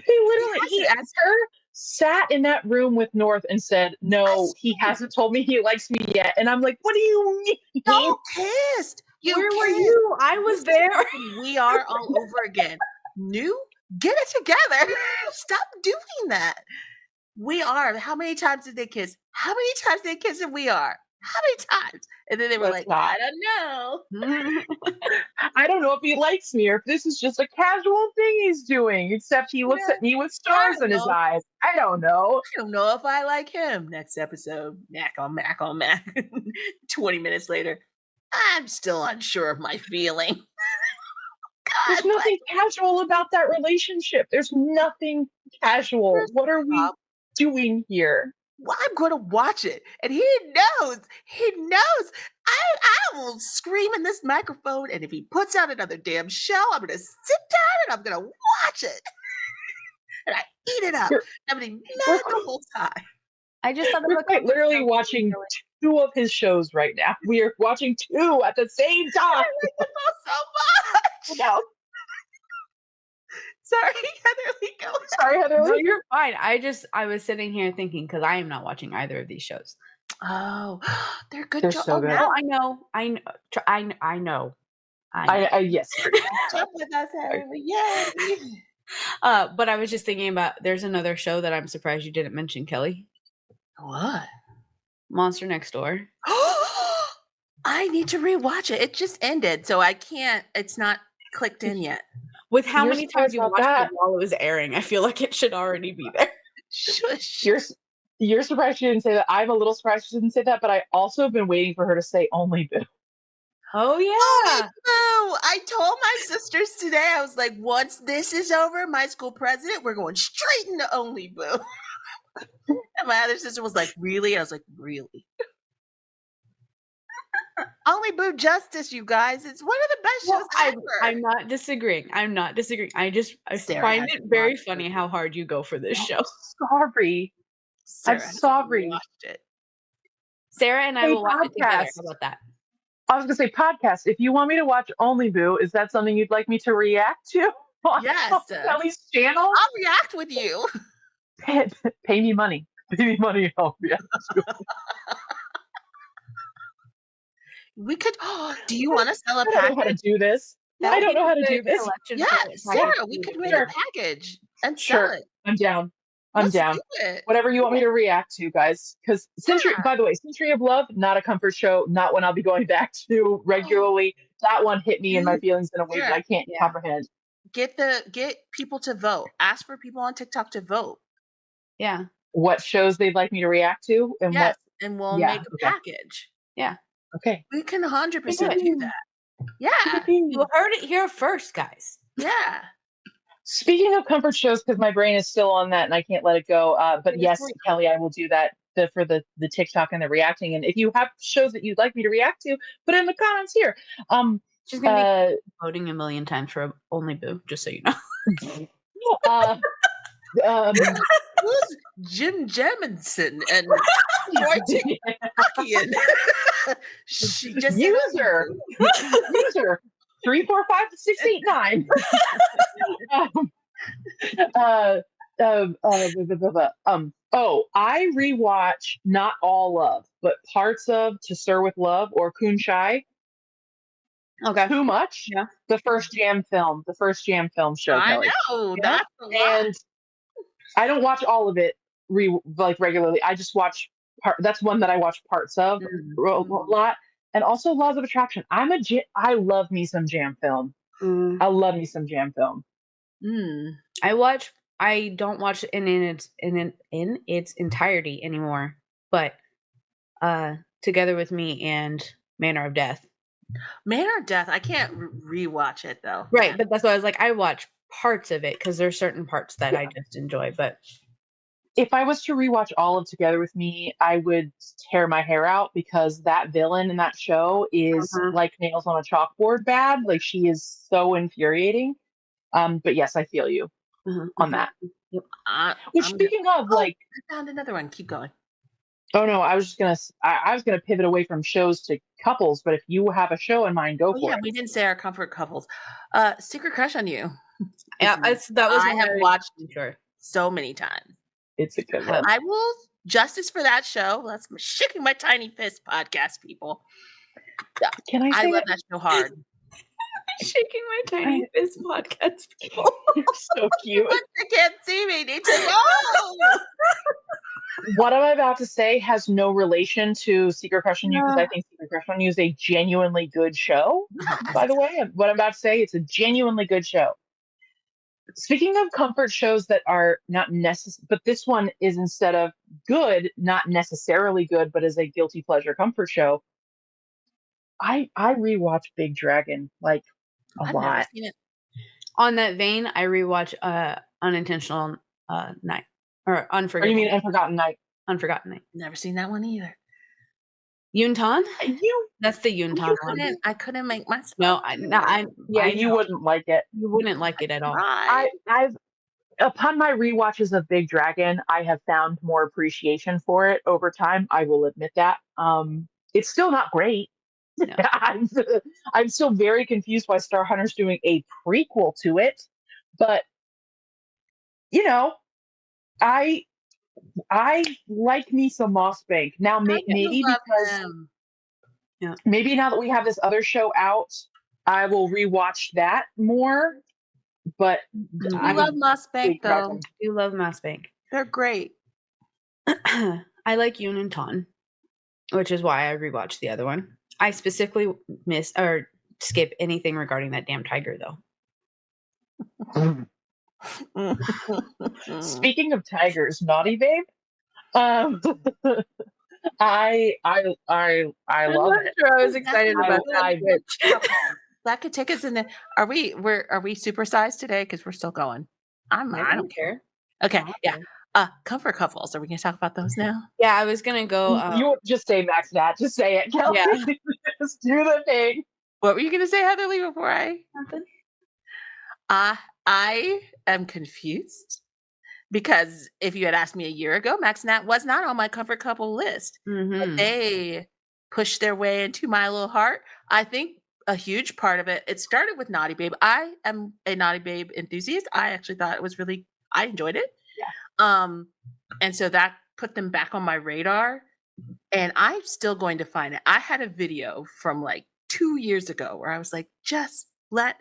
C: He asked her, sat in that room with North and said, "No, he hasn't told me he likes me yet." And I'm like, "What do you mean?"
A: No, kissed.
B: Where were you? I was there.
A: We are all over again. New, get it together. Stop doing that. We are. How many times did they kiss? How many times did they kiss and we are? How many times? And then they were I don't know.
C: I don't know if he likes me or if this is just a casual thing he's doing, except he looks at me with stars in his eyes. I don't know.
A: I don't know if I like him. Next episode, Mac on Mac on Mac. 20 minutes later, I'm still unsure of my feeling.
C: There's nothing casual about that relationship. There's nothing casual. What are we doing here?
A: Well, I'm going to watch it. And he knows. I will scream in this microphone. And if he puts out another damn show, I'm going to sit down and I'm going to watch it. And I eat it up. I'm going to be mad the whole time.
B: I just thought
C: we're quite literally watching 2 of his shows right now. We are watching 2 at the same time.
A: I like them all so much.
C: No.
A: Sorry, Heather. Go.
C: Sorry, Heather.
B: No, you're fine. I was sitting here thinking because I am not watching either of these shows.
A: Oh, they're good.
C: They're so good.
B: No, I know.
C: Yes.
A: Jump with us, Heather. Yay.
B: But I was just thinking about. There's another show that I'm surprised you didn't mention, Kelly.
A: What?
B: Monster Next Door.
A: I need to rewatch it. It just ended, so I can't. It's not clicked in yet.
B: With how many times you watched it while it was airing, I feel like it should already be there.
A: Shush.
C: You're surprised she didn't say that. I'm a little surprised she didn't say that, but I also have been waiting for her to say Only Boo.
B: Oh yeah.
A: No, I told my sisters today. I was like, once this is over, my school president, we're going straight into Only Boo. And my other sister was like, really? And I was like, really? Only Boo Justice, you guys. It's one of the best shows ever.
B: I'm not disagreeing. I find it very funny how hard you go for this show.
C: Sorry.
A: Sarah,
C: I'm sorry.
A: Watched it.
B: Sarah and I will watch it together. How about that?
C: I was going to say podcast. If you want me to watch Only Boo, is that something you'd like me to react to?
A: Yes.
C: Kelly's channel?
A: I'll react with you.
C: Pay me money. Pay me money. I'll react to it.
A: We could. Do you want to sell a package?
C: I don't know how to do this. I don't know how to do this.
A: Yeah, Sarah, we could make a package and sell it.
C: I'm down. I'm down. Whatever you want me to react to, guys. Because by the way, Century of Love, not a comfort show, not one I'll be going back to regularly. That one hit me in my feelings in a way that I can't comprehend.
A: Get people to vote. Ask for people on TikTok to vote.
B: Yeah.
C: What shows they'd like me to react to, and
A: and we'll make a package.
B: Yeah.
C: Okay.
A: We can 100% do that. Yeah.
B: You heard it here first, guys.
A: Yeah.
C: Speaking of comfort shows, because my brain is still on that and I can't let it go. But yes, Kelly, I will do that for the TikTok and the reacting. And if you have shows that you'd like me to react to, put it in the comments here.
B: She's gonna be voting 1,000,000 times for Only Boo, just so you know.
A: Who's Jim Jeminson and Roy Tickockian? She just
C: user 345-689. I rewatch not all of, but parts of To Stir with Love or Kunshai.
B: Okay.
C: Too much.
B: Yeah.
C: The first Jam film show.
A: I
C: Kelly.
A: know. That's a lot.
C: And I don't watch all of it regularly. I just watch that's one that I watch parts of a lot. And also Laws of Attraction. I love me some Jam film. I love me some Jam film.
B: I don't watch it in its entirety anymore, but Together with Me and Manner of Death.
A: Manner of Death, I can't rewatch it though.
B: Right, but that's why I was like, I watch parts of it because there's certain parts that I just enjoy. But
C: if I was to rewatch all of Together with Me, I would tear my hair out because that villain in that show is like nails on a chalkboard bad. Like, she is so infuriating. But yes, I feel you on that.
B: Yep.
C: Which, speaking of, like,
A: I found another one. Keep going.
C: Oh no, I was just gonna. I was gonna pivot away from shows to couples, but if you have a show in mind, go for it.
A: We didn't say our comfort couples. Secret Crush on You.
B: Yeah, that was
A: I have watched so many times.
C: It's a good one.
A: I will justice for that show. That's shaking my tiny fist, podcast people.
C: Can I say
A: I love that show hard.
B: Shaking my tiny fist, podcast people.
C: So cute.
A: You can't see me. Need to know.
C: What I'm about to say has no relation to Secret Crush on You because I think Secret Crush on You is a genuinely good show. By the way, what I'm about to say, it's a genuinely good show. Speaking of comfort shows that are not necessary, but this one is, instead of good, not necessarily good, but is a guilty pleasure comfort show. I rewatch Big Dragon like a lot.
A: Never seen it.
B: On that vein, I rewatch Unintentional Night or Unforgotten.
C: Or you mean Unforgotten Night?
B: Unforgotten Night.
A: Never seen that one either.
B: Yuntan? That's the Yuntan one.
A: I couldn't make my
C: you wouldn't like it.
B: You wouldn't like it at all.
C: I've upon my rewatches of Big Dragon, I have found more appreciation for it over time. I will admit that. It's still not great. No. I'm still very confused why Star Hunter's doing a prequel to it, but I like me some Moss Bank now. Maybe because maybe now that we have this other show out, I will rewatch that more. But
A: I love Moss Bank though.
B: You love Moss Bank.
A: They're great.
B: I like Yoon and Ton, which is why I rewatched the other one. I specifically miss or skip anything regarding that damn tiger though.
C: Speaking of tigers, Naughty Babe. I love it.
B: Sure, I was excited about that.
A: That could take us in the. Are we supersized today? Because we're still going. I don't care. Okay, yeah. Comfort couples. Are we going to talk about those now?
B: Yeah, I was going to go.
C: You just say Max Nat. Just say it, Kelli. Yeah. Just do the thing.
A: What were you going to say, Heather Lee, before I? Nothing. I am confused because if you had asked me a year ago, Max Nat was not on my comfort couple list. But they pushed their way into my little heart. I think a huge part of it, it started with Naughty Babe. I am a Naughty Babe enthusiast. I actually thought it was I enjoyed it. Yeah. And so that put them back on my radar. And I'm still going to find it. I had a video from like 2 years ago where I was like, just let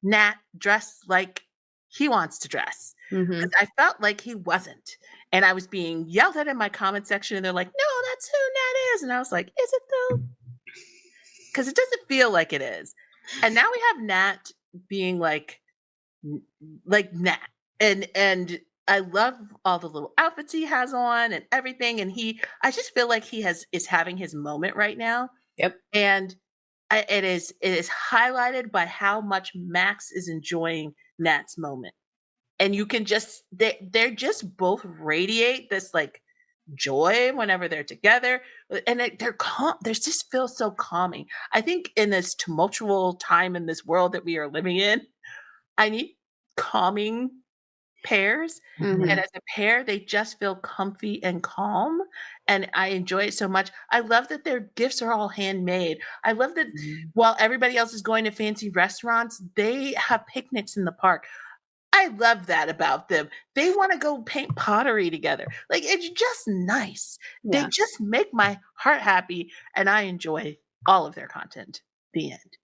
A: Nat dress like he wants to dress. Because I felt like he wasn't. And I was being yelled at in my comment section and they're like, no, that's who Nat is. And I was like, is it though? Because it doesn't feel like it is. And now we have Nat being like Nat. And I love all the little outfits he has on and everything. And I just feel like he is having his moment right now.
B: Yep.
A: And it is highlighted by how much Max is enjoying Nat's moment. And you can just, they're just both radiate this like joy whenever they're together. And they're calm. They just feel so calming. I think in this tumultuous time in this world that we are living in, I need calming pairs. And as a pair, they just feel comfy and calm. And I enjoy it so much. I love that their gifts are all handmade. I love that while everybody else is going to fancy restaurants, they have picnics in the park. I love that about them. They want to go paint pottery together. Like, it's just nice. Yeah. They just make my heart happy. And I enjoy all of their content. The end.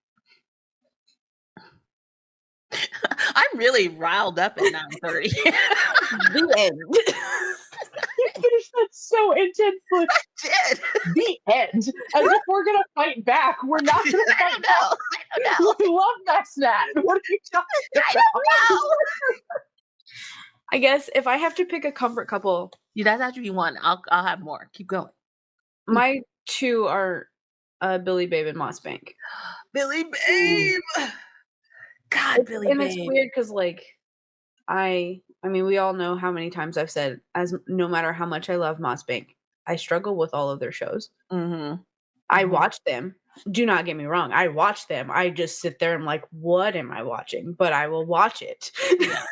A: I'm really riled up at 9:30.
B: The end.
C: You finished that so intensely.
A: I did.
C: The end. As if we're going to fight back. We're not going to fight back.
A: I don't know.
C: We love Max Nat. What are you talking about?
A: I don't know.
B: I guess if I have to pick a comfort couple,
A: That's actually one. I'll have more. Keep going.
B: my two are Billy Babe and Moss Bank.
A: Billy Babe. God, Billy
B: And
A: Babe.
B: it's weird because, like, I mean, we all know how many times I've said, no matter how much I love Moss Bank, I struggle with all of their shows.
A: Mm-hmm.
B: I watch them. Do not get me wrong. I watch them. I just sit there and like, what am I watching? But I will watch it.
A: Yeah.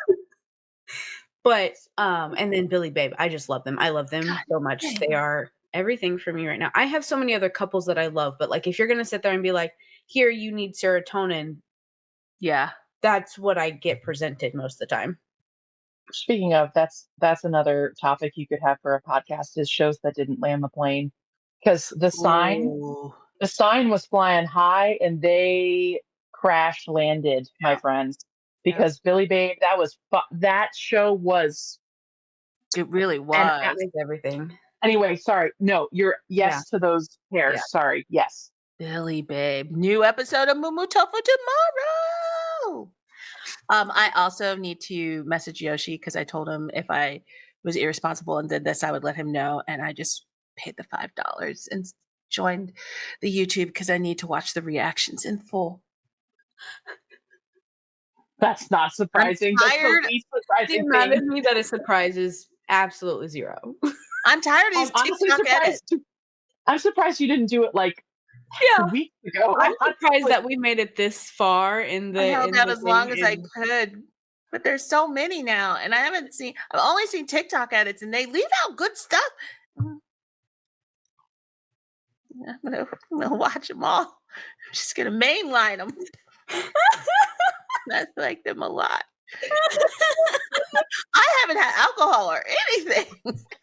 B: But and then Billy Babe, I just love them. I love them so much.
A: dang.
B: They are everything for me right now. I have so many other couples that I love, but like if you're gonna sit there and be like, here, you need serotonin,
A: Yeah.
B: that's what I get presented most of the time.
C: Speaking of, that's another topic you could have for a podcast is shows that didn't land the plane. Because the sign was flying high and they crash landed, my friends. Because Billy Babe, that show was.
A: It really was.
B: Everything.
C: Anyway, sorry. No, you're to those pairs.
B: Yeah.
C: Sorry. Yes.
A: Billy Babe. New episode of Mumu Tofu tomorrow. I also need to message Yoshi because I told him if I was irresponsible and did this, I would let him know. And I just paid the $5 and joined the YouTube because I need to watch the reactions in full.
C: That's not surprising.
A: I'm tired.
C: That's the least surprising
B: The amount
C: thing.
B: of me that it surprises absolutely zero.
A: I'm tired of these TikTok edits.
C: I'm surprised you didn't do it like a week ago.
B: I'm surprised that we made it this far in the.
A: I held out as long as I could, but there's so many now, and I've only seen TikTok edits, and they leave out good stuff. I'm gonna watch them all. I'm just gonna mainline them. I like them a lot. I haven't had alcohol or anything.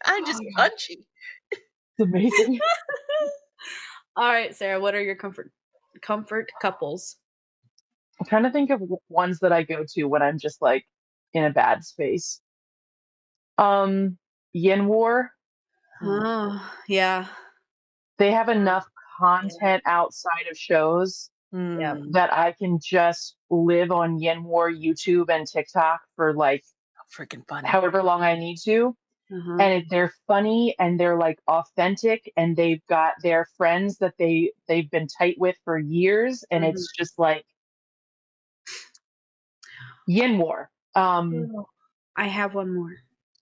A: I'm just punchy.
C: It's amazing.
B: All right, Sarah, what are your comfort couples?
C: I'm trying to think of ones that I go to when I'm just like in a bad space. Yin War.
B: Oh, yeah.
C: They have enough content outside of shows that I can just live on Yin War YouTube and TikTok for like
A: freaking funny,
C: however long I need to. And they're funny and they're like authentic and they've got their friends that they've been tight with for years. And it's just like Yin War.
B: I have one more.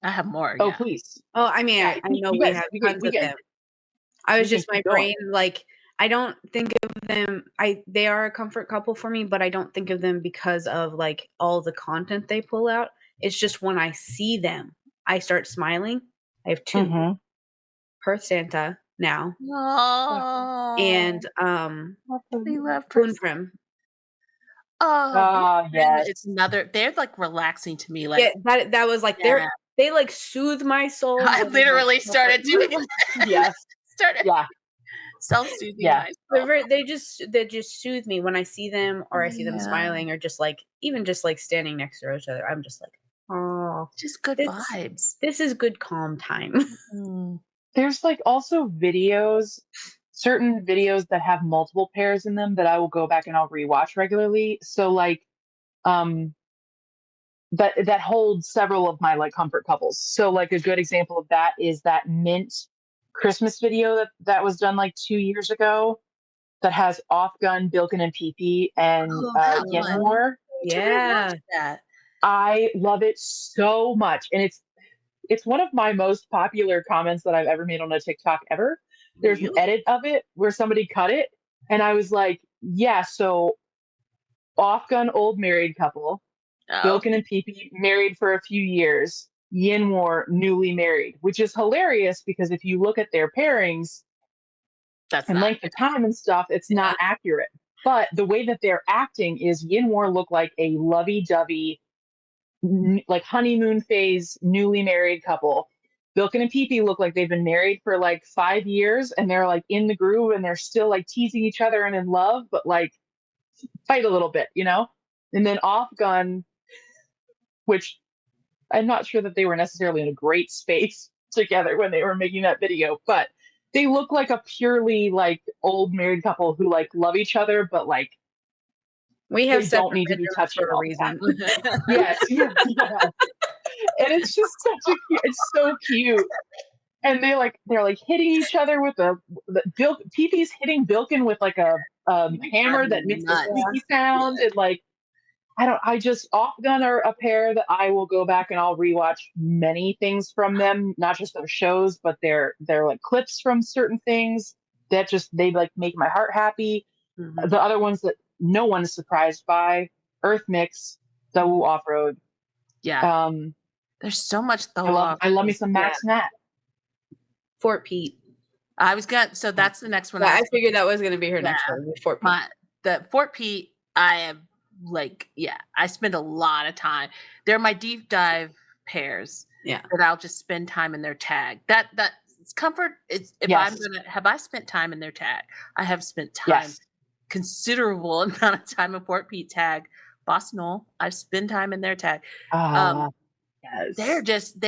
A: I have more.
C: Oh, please.
B: Oh, I mean, I know we have tons of them. I was just my brain, like, I don't think of them. They are a comfort couple for me, but I don't think of them because of like all the content they pull out. It's just when I see them, I start smiling. I have two. Perth Santa now.
A: Aww.
B: And
A: we love
B: Poon Prim.
C: Oh, yes.
A: It's another. They're like relaxing to me. Like
B: that was like they like soothe my soul.
A: I literally started doing it.
C: Yes.
A: Self-soothing.
C: Yeah.
B: They just soothe me when I see them or I see them smiling or just like even just like standing next to each other. I'm just like, oh,
A: just good vibes.
B: This is good calm time.
C: There's like also certain videos that have multiple pairs in them that I will go back and I'll rewatch regularly. So like that holds several of my like comfort couples. So like a good example of that is that Mint Christmas video that was done like 2 years ago that has Off Gun, Bilkin and PP and Yin War.
B: Yeah.
C: I love it so much. And it's one of my most popular comments that I've ever made on a TikTok ever. There's an edit of it where somebody cut it. And I was like, yeah, so Off Gun, old married couple, Bilkin and PP married for a few years, Yin War, newly married, which is hilarious because if you look at their pairings and length of time and stuff, it's not accurate. But the way that they're acting is Yin War look like a lovey-dovey, like honeymoon phase, newly married couple. Bilkin and PP look like they've been married for like 5 years and they're like in the groove and they're still like teasing each other and in love, but like fight a little bit, you know? And then Off Gun, which I'm not sure that they were necessarily in a great space together when they were making that video, but they look like a purely like old married couple who like love each other, but like
B: We have
C: they don't
B: separate
C: need to be
B: bedrooms
C: touching
B: for a
C: all the
B: reason.
C: time. Yes, yes, yes. And it's just such a cute, it's so cute. And they're like hitting each other with Pee-Pee's hitting Bilkin with like a hammer that makes a
A: Nuts.
C: squeaky sound. And like, I just Afghan are a pair that I will go back and I'll rewatch many things from them, not just their shows, but their like clips from certain things that they like make my heart happy.
A: Mhm.
C: The other ones that no one is surprised by, Earth Mix, Dawu Off-Road.
A: Yeah. There's so much though.
C: I love me some Max Nat.
B: Fort Pete.
A: I was gonna, so that's the next one.
B: Yeah, I figured that was gonna be her next
A: Yeah.
B: one. Fort Pete.
A: The Fort Pete, I am like, I spend a lot of time. They're my deep dive pairs.
B: Yeah.
A: That I'll just spend time in their tag. That's comfort. It's if
C: Yes.
A: I'm gonna have I spent time in their tag. I have spent time, considerable amount of time in Fort Pete tag. Boss Knoll, I've spent time in their tag.
C: Yes.
A: They're just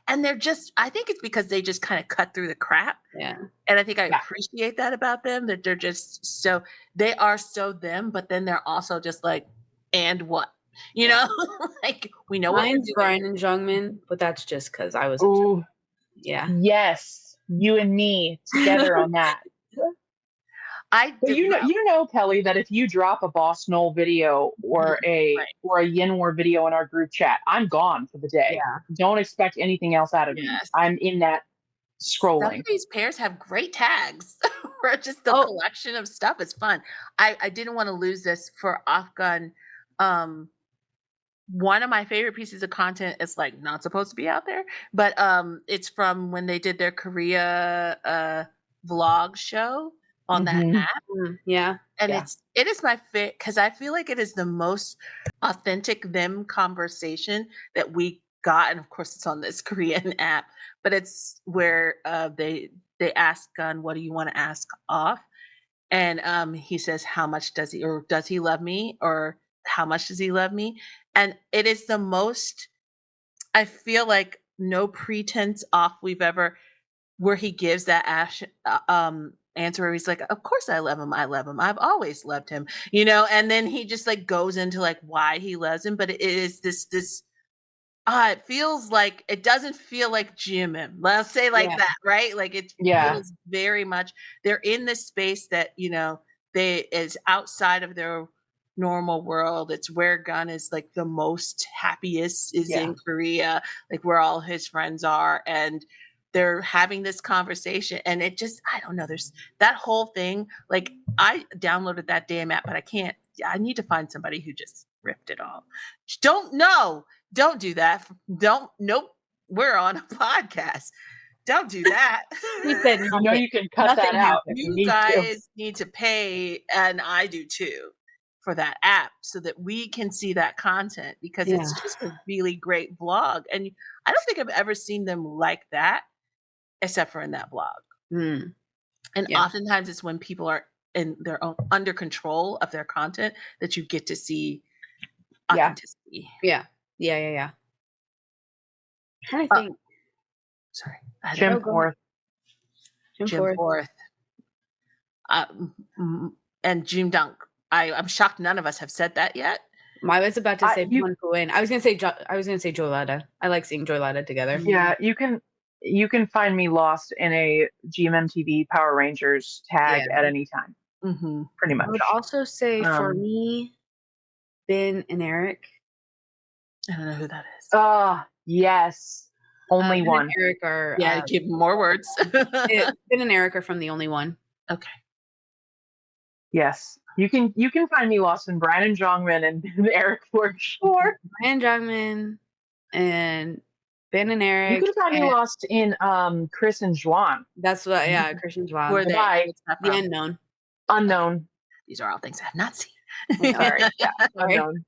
A: I think it's because they just kind of cut through the crap.
B: Yeah.
A: And I think I appreciate that about them, that they're just they are so them, but then they're also just like, and what? You know? Like we know
B: mine's Brian and Jungmin, but that's just because I was
C: Yes. You and me together on that. But you know, Kelly, that if you drop a Boss Knoll video or a Yinwar video in our group chat, I'm gone for the day.
B: Yeah.
C: Don't expect anything else out of me. I'm in that scrolling.
A: Some of these pairs have great tags. Or just the collection of stuff is fun. I didn't want to lose this for Afghan. One of my favorite pieces of content is like not supposed to be out there, but it's from when they did their Korea vlog show on that app.
B: Yeah.
A: And it is my fit because I feel like it is the most authentic them conversation that we got. And of course it's on this Korean app, but it's where they ask Gun, what do you want to ask off? And he says, how much does he love me? Or how much does he love me? And it is the most, I feel like no pretense off we've ever, where he gives that answer where he's like, of course I love him. I've always loved him, and then he just like goes into like why he loves him. But it is this, it feels like, it doesn't feel like GMM. Let's say like that, right? Like it feels very much, they're in this space that, is outside of their normal world. It's where Gun is like the most happiest is in Korea, like where all his friends are. And they're having this conversation and it just, I don't know, there's that whole thing. Like I downloaded that damn app, but I need to find somebody who just ripped it all. Don't do that. Nope. We're on a podcast. Don't do that.
B: He said,
C: you can cut that out.
A: You guys need to pay, and I do too, for that app so that we can see that content because it's just a really great vlog. And I don't think I've ever seen them like that, except for in that vlog. And oftentimes it's when people are in their own under control of their content that you get to see authenticity.
B: Yeah. I'm trying to think.
C: Sorry. Jim Forth.
A: And Jim Dunk. I'm shocked none of us have said that yet.
B: I was about to say Punkuin. I was gonna say Joy Lada. I like seeing Joy Lada together.
C: Yeah, you can find me lost in a GMM TV Power Rangers tag at any time. Pretty much.
B: I would also say for me, Ben and Eric.
A: I don't know who that is.
C: Yes. Only
B: Ben
C: one.
B: And Eric are
A: give more words.
B: Ben and Eric are from The Only One.
A: Okay.
C: Yes. You can find me lost in Brian and Jongmin and Eric for sure.
B: Brian Jongmin and Ben and Eric.
C: You can find me lost in Chris and Juan.
B: That's what Chris and Juan.
A: Where
B: the unknown.
C: Unknown.
A: These are all things I have not seen.
C: Sorry. Unknown.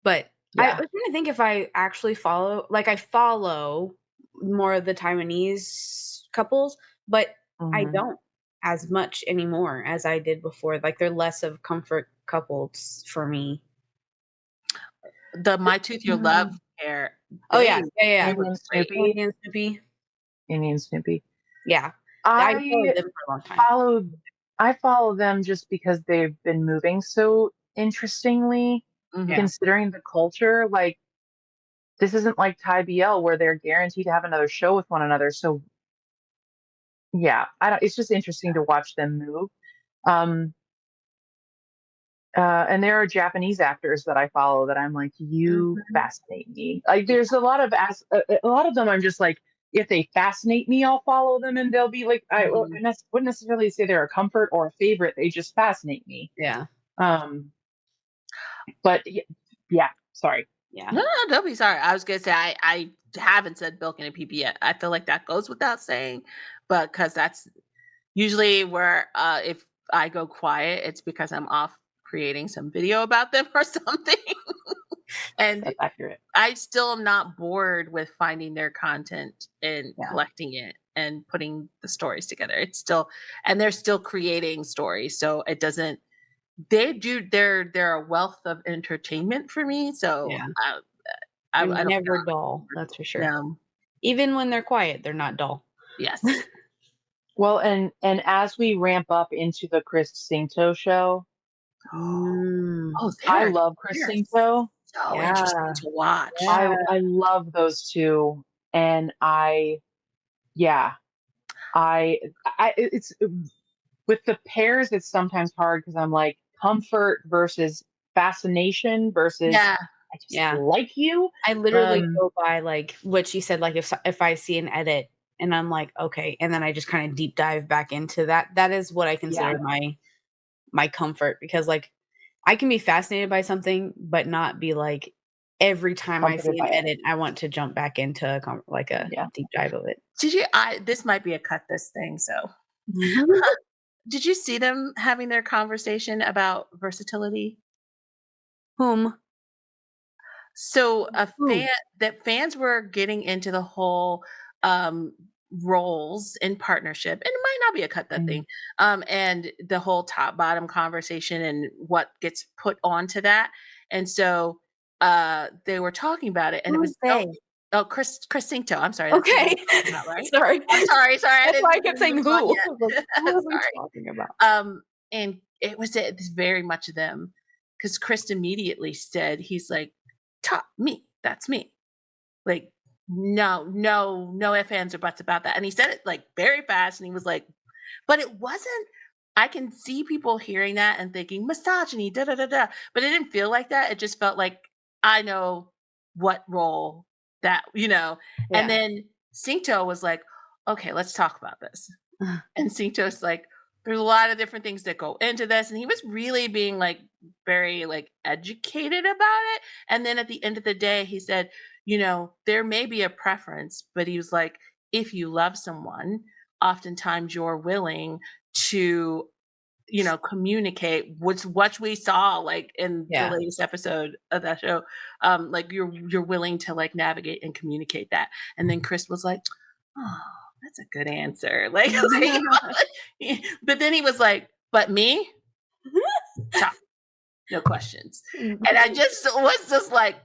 B: But I was trying to think if I actually follow more of the Taiwanese couples, but I don't as much anymore as I did before. Like they're less of comfort couples for me.
A: The My Tooth Your Love pair.
B: Oh yeah.
C: Indian Snoopy.
B: Yeah.
C: I
B: followed them for a long time.
C: Followed I follow them just because they've been moving so interestingly, considering the culture. Like, this isn't like Thai BL where they're guaranteed to have another show with one another. So yeah, I don't. It's just interesting to watch them move. Um, and there are Japanese actors that I follow that I'm like, you fascinate me. Like, there's a lot of a lot of them. I'm just like, if they fascinate me, I'll follow them, and they'll be like, I wouldn't necessarily say they're a comfort or a favorite. They just fascinate me.
B: Yeah.
C: But yeah, sorry.
B: Yeah.
A: No, don't be sorry. I was gonna say I haven't said Bilkin and PP yet. I feel like that goes without saying, but because that's usually where if I go quiet, it's because I'm off creating some video about them or something. And
C: That's accurate.
A: I still am not bored with finding their content and collecting it and putting the stories together. It's still, and they're still creating stories, so it doesn't. They're a wealth of entertainment for me. So I
B: They're
A: don't
B: never dull. That's for sure.
A: No.
B: Even when they're quiet, they're not dull.
A: Yes.
C: Well, and as we ramp up into the Chris Singto show, I love Chris Singto.
A: So interesting to watch.
C: I love those two, and it's with the pairs. It's sometimes hard because I'm like comfort versus fascination versus I just like you.
B: I literally go by like what she said. Like if I see an edit and I'm like, okay, and then I just kind of deep dive back into that. That is what I consider my comfort, because like I can be fascinated by something, but not be like every time I see an edit, I want to jump back into a deep dive of it.
A: Did you? This might be a cut this thing. So, did you see them having their conversation about versatility?
B: Whom?
A: So fans were getting into the whole roles in partnership, and it might not be a cut that thing, and the whole top bottom conversation and what gets put onto that. And so they were talking about it, and it was Chris Singto. I'm sorry.
B: Okay.
A: Right?
B: Sorry.
A: I'm sorry.
B: That's why I kept saying who. Who was we talking about?
A: And it was very much them, because Chris immediately said, he's like, top me, that's me. Like, no ifs, ands, or buts about that. And he said it like very fast, and he was like, but it wasn't, I can see people hearing that and thinking misogyny, but it didn't feel like that. It just felt like, I know what role that, and then Singto was like, okay, let's talk about this. And Singto's like, there's a lot of different things that go into this. And he was really being like very like educated about it. And then at the end of the day, he said, there may be a preference, but he was like, if you love someone, oftentimes you're willing to, communicate what we saw like in the latest episode of that show. Like you're willing to like navigate and communicate that. And then Chris was like, oh, that's a good answer. Like, but then he was like, but me? Top. No questions. And I just was just like,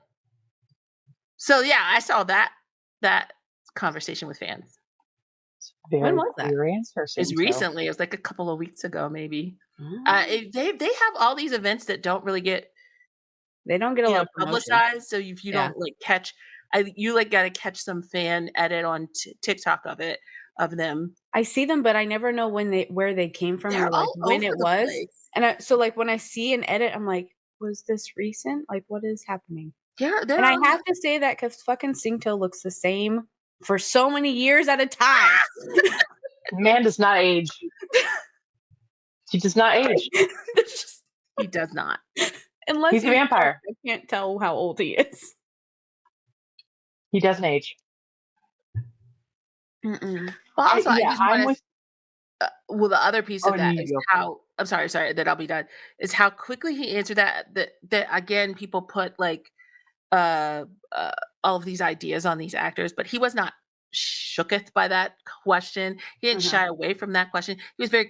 A: so yeah, I saw that conversation with fans.
C: When was that?
A: It's recently. It was like a couple of weeks ago, maybe. They have all these events that don't really get,
B: they don't get a lot of
A: publicized. So if you don't like catch, you like got to catch some fan edit on TikTok of them.
B: I see them, but I never know where they came from or like when it was. And so like when I see an edit, I'm like, was this recent? Like, what is happening?
A: Yeah,
B: and I have to say that because fucking Singto looks the same for so many years at a time.
C: Man does not age. He does not age.
A: He does not.
B: Unless
C: he's a vampire.
B: I can't tell how old he is.
C: He doesn't age.
A: Well, also, I just want to. Well, the other piece of that is how. I'm sorry, that I'll be done. Is how quickly he answered that. That again, people put like all of these ideas on these actors, but he was not shooketh by that question. He didn't shy away from that question. He was very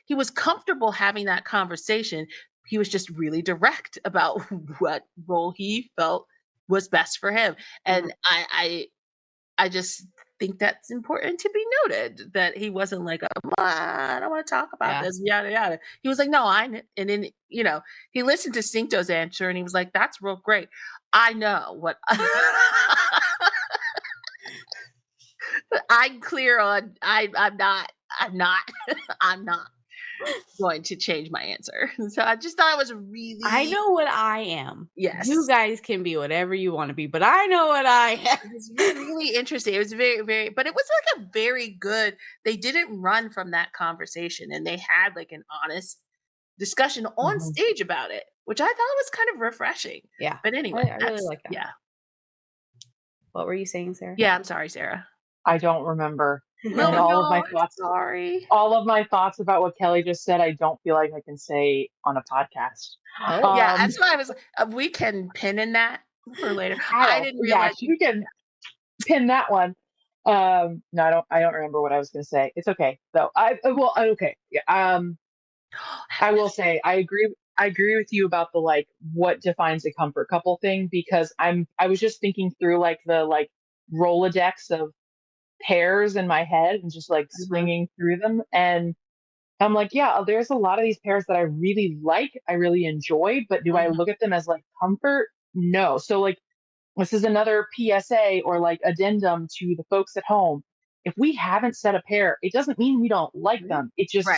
A: he was comfortable having that conversation. He was just really direct about what role he felt was best for him. And I just think that's important to be noted that he wasn't like, I don't want to talk about this, yada yada. He was like, no, and then he listened to Cinco's answer and he was like, that's real great. I know what I'm clear on. I'm not. I'm not going to change my answer. So I just thought it was really.
B: I know what I am.
A: Yes.
B: You guys can be whatever you want to be, but I know what I am.
A: It was really interesting. It was very, very, but it was like a very good. They didn't run from that conversation, and they had like an honest discussion on stage about it, which I thought was kind of refreshing.
B: Yeah.
A: But anyway,
B: I really like that.
A: Yeah.
B: What were you saying, Sarah?
A: Yeah, I'm sorry, Sarah.
C: I don't remember.
A: No,
C: And all of my
A: I'm
C: thoughts.
A: Sorry.
C: All of my thoughts about what Kelly just said, I don't feel like I can say on a podcast.
B: Oh.
A: Yeah, that's why I was. We can pin in that for later. I didn't realize.
C: Yeah, you can pin that one. No, I don't remember what I was going to say. It's okay though. Okay. Yeah. I will say I agree with you about the like what defines a comfort couple thing, because I was just thinking through like the like Rolodex of pairs in my head and just like swinging through them, and I'm like, yeah, there's a lot of these pairs that I really like, I really enjoy, but do I look at them as like comfort? No. So like, this is another PSA or like addendum to the folks at home. If we haven't set a pair, it doesn't mean we don't like them. It just,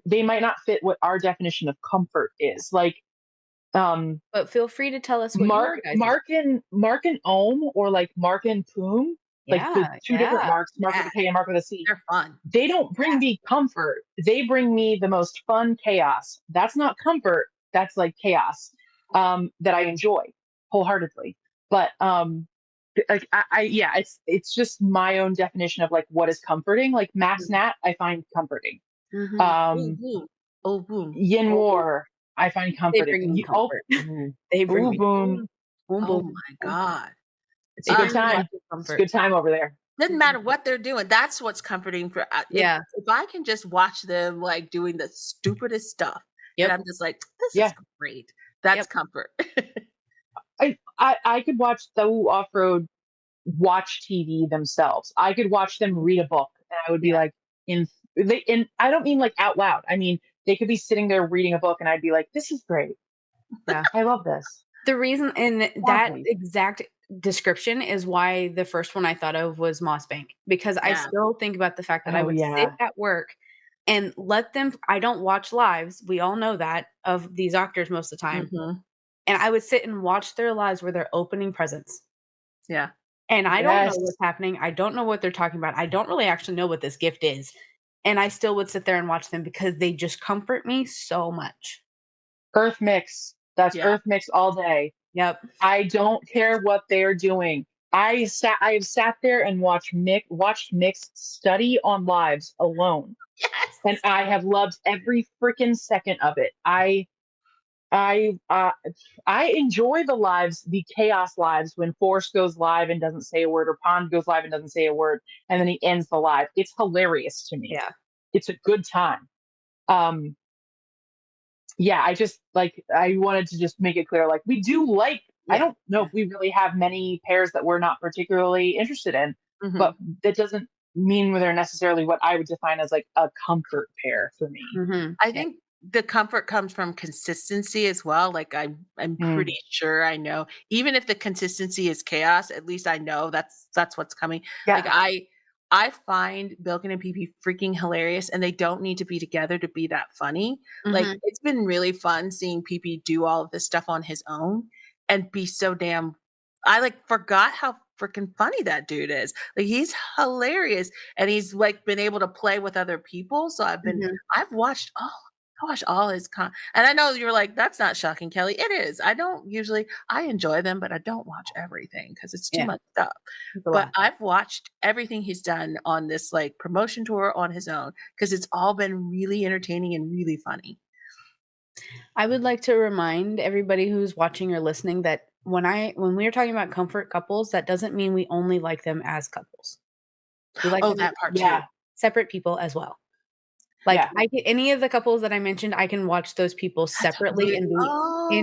C: they might not fit what our definition of comfort is. Like,
B: but feel free to tell us what
C: Mark and Ohm, or like Mark and Poom, like the two different Marks, Mark with a K and Mark with a C.
A: They're fun.
C: They don't bring me comfort. They bring me the most fun chaos. That's not comfort. That's like chaos that I enjoy wholeheartedly. But like it's just my own definition of like what is comforting. Like Max Nat, I find comforting. Yin War, I find comforting.
B: They bring me comfort. They bring me
C: boom.
A: Oh my God.
C: It's a good time. It's a good time over there.
A: Doesn't matter what they're doing. That's what's comforting for. If I can just watch them like doing the stupidest stuff, and I'm just like, this is great. That's comfort.
C: I could watch the off-road watch TV themselves. I could watch them read a book, and I would be like, and I don't mean like out loud. I mean, they could be sitting there reading a book, and I'd be like, this is great. Yeah, I love this.
B: The reason in that exact description is why the first one I thought of was Moss Bank, because I still think about the fact that I would sit at work and let them. I don't watch lives. We all know that of these actors most of the time. And I would sit and watch their lives where they're opening presents.
A: Yeah.
B: And I don't know what's happening. I don't know what they're talking about. I don't really actually know what this gift is. And I still would sit there and watch them because they just comfort me so much.
C: Earth Mix. That's Earth Mix all day.
B: Yep.
C: I don't care what they're doing. I have sat there and watched Mix study on lives alone.
A: Yes.
C: And I have loved every freaking second of it. I enjoy the lives, the chaos lives, when Forrest goes live and doesn't say a word, or Pond goes live and doesn't say a word, and then he ends the live. It's hilarious to me.
B: Yeah.
C: It's a good time. I just like, I wanted to just make it clear, like, we do like, I don't know if we really have many pairs that we're not particularly interested in, but that doesn't mean they're necessarily what I would define as like a comfort pair for me.
A: I think the comfort comes from consistency as well. Like I'm pretty sure I know, even if the consistency is chaos, at least I know that's what's coming. Like I find Bilkin and PP freaking hilarious, and they don't need to be together to be that funny. Like it's been really fun seeing PP do all of this stuff on his own and be so damn. I like forgot how freaking funny that dude is. Like he's hilarious, and he's like been able to play with other people. So I've watched all his and I know you're like, that's not shocking, Kelly. It is. I enjoy them, but I don't watch everything because it's too much stuff. But I've watched everything he's done on this like promotion tour on his own, because it's all been really entertaining and really funny.
B: I would like to remind everybody who's watching or listening that when we're talking about comfort couples, that doesn't mean we only like them as couples. We like
A: that part too.
B: Separate people as well. Like any of the couples that I mentioned, I can watch those people separately and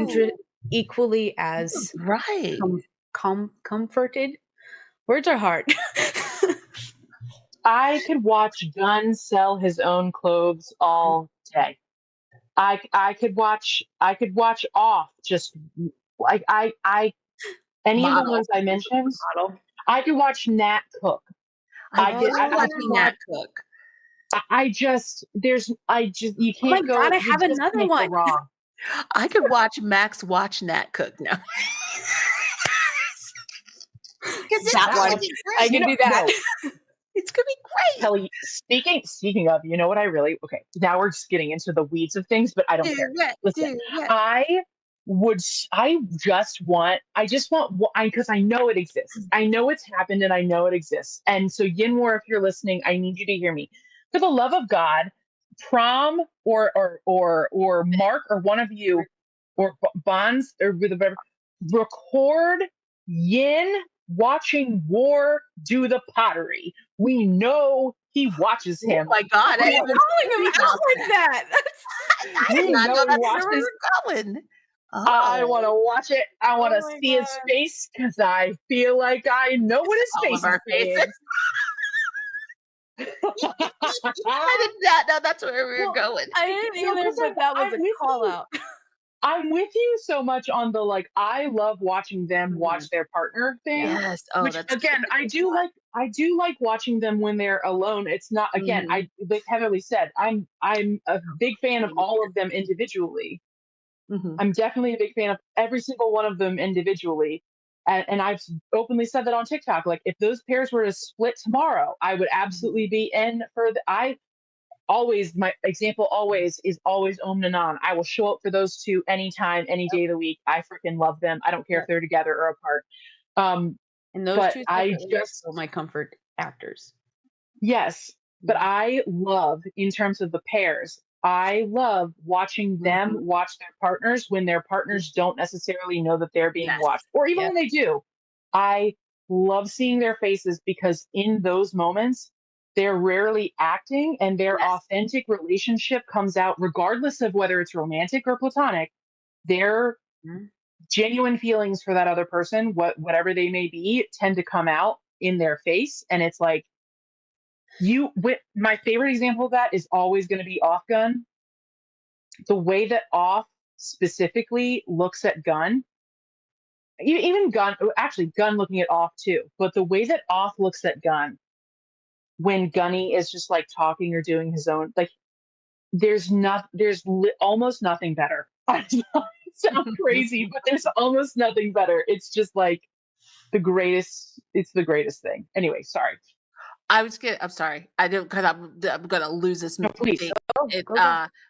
B: be equally as comforted. Words are hard.
C: I could watch Gunn sell his own clothes all day. I could watch Off just like any of the ones I mentioned. I could watch Nat cook.
A: I
C: could
A: watch Nat cook.
C: you
B: Oh my
C: can't go.
B: God, I
C: You
B: have
C: just
B: another
C: can't go
B: one.
C: wrong.
A: I could watch Max watch Nat cook now. Because
C: That one,
B: I can do that.
A: No, it's gonna be great.
C: Kelly, speaking of, you know what I really okay. Now we're just getting into the weeds of things, but I don't care. Listen, I just want because I know it exists. I know it's happened and I know it exists. And so Yinwar, if you're listening, I need you to hear me. For the love of God, Prom or Mark or one of you or Bonds or whatever, record Yin watching War do the pottery. We know he watches him.
A: Oh my God!
B: Why are you calling him out like that?
C: We know he
A: watches.
C: watches. I want to watch it. I want to see his face because I feel like I know what his face is.
A: I did not know that's where we were going.
B: I didn't either, but that was a call out.
C: I'm with you so much on the I love watching them watch their partner thing.
A: Yes. Oh,
C: which again, I do like watching them when they're alone. It's not again, like Heatherly said, I'm a big fan of all of them individually. I'm definitely a big fan of every single one of them individually. And I've openly said that on TikTok. Like, if those pairs were to split tomorrow, I would absolutely be in for my example always is Om Nanan. I will show up for those two anytime, any day of the week. I freaking love them. I don't care if they're together or apart.
B: And those two are still my comfort actors.
C: Yes, but I love, in terms of the pairs, I love watching them watch their partners when their partners don't necessarily know that they're being watched, or even when they do. I love seeing their faces because in those moments, they're rarely acting and their authentic relationship comes out regardless of whether it's romantic or platonic. Their genuine feelings for that other person, whatever they may be, tend to come out in their face. And it's like, my favorite example of that is always going to be Off Gun. The way that Off specifically looks at Gun, even Gun looking at Off too, but the way that Off looks at Gun when Gunny is just like talking or doing his own, like there's almost nothing better. I sound crazy, but there's almost nothing better. It's just like the greatest thing. Anyway, sorry.
A: I'm sorry. I didn't, because I'm gonna lose this.
C: No, please.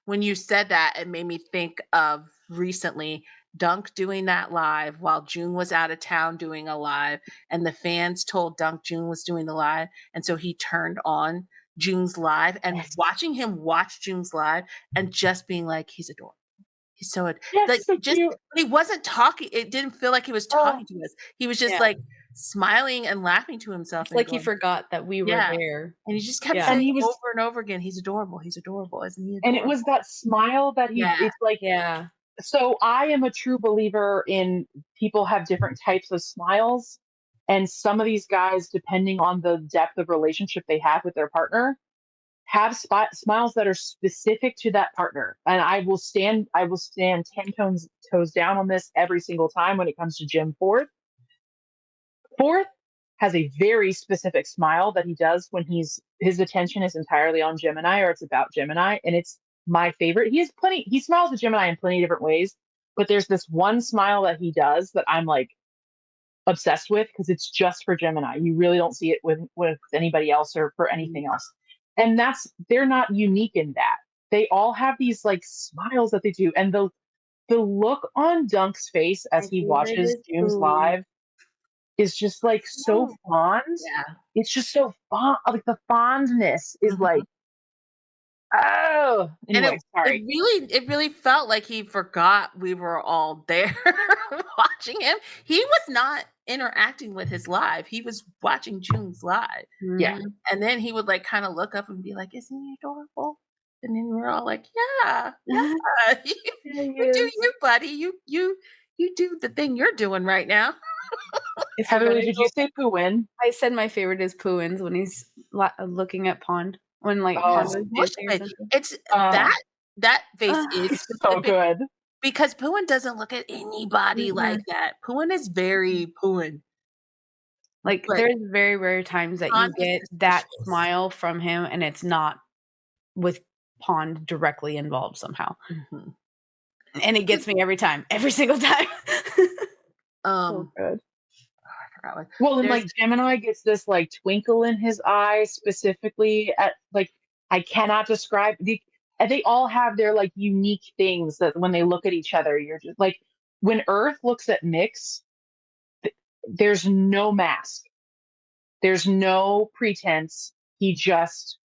A: When you said that, it made me think of recently Dunk doing that live while June was out of town doing a live, and the fans told Dunk June was doing the live, and so he turned on June's live and watching him watch June's live and just being like, he's adorable. He's so he wasn't talking. It didn't feel like he was talking to us. He was just like smiling and laughing to himself.
B: It's like he forgot that we were there.
A: And he just kept saying over and over again, he's adorable, isn't he adorable?
C: And it was that smile that it's like, so I am a true believer in people have different types of smiles. And some of these guys, depending on the depth of relationship they have with their partner, have smiles that are specific to that partner. And I will stand 10 toes down on this every single time when it comes to Jim Fourth. Fourth has a very specific smile that he does when his attention is entirely on Gemini or it's about Gemini. And it's my favorite. He smiles at Gemini in plenty of different ways, but there's this one smile that he does that I'm like obsessed with because it's just for Gemini. You really don't see it with anybody else or for anything else. And they're not unique in that. They all have these like smiles that they do. And the look on Dunk's face as he watches June's live is just like so fond.
A: Yeah.
C: It's just so fond. Like the fondness is like, oh. Anyway, sorry.
A: It really felt like he forgot we were all there watching him. He was not interacting with his live. He was watching June's live.
C: Yeah.
A: And then he would like kind of look up and be like, isn't he adorable? And then we're all like, yeah. You do you, buddy. You do the thing you're doing right now.
C: Heather, did you say Pooin?
B: I said my favorite is Pooins when he's looking at Pond. When like Pond
A: His
B: was
A: bush
B: dancing or
A: face.
B: something.
A: It's
C: Uh,
A: that face is
C: it's so
A: specific
C: good.
A: because Pooin doesn't look at anybody like that. Pooin is very Pooin.
B: Like
A: But
B: there's very rare times that you
A: Pond gets
B: get
A: his bush
B: that
A: face.
B: smile from him, and it's not with Pond directly involved somehow.
A: Mhm.
B: And it gets me every time, every single time. So good.
A: I forgot what.
C: Well, and
A: There's
C: like Gemini gets this like twinkle in his eye specifically at like I cannot describe and they all have their like unique things that when they look at each other, you're just like when Earth looks at Mix, there's no mask. There's no pretense. He just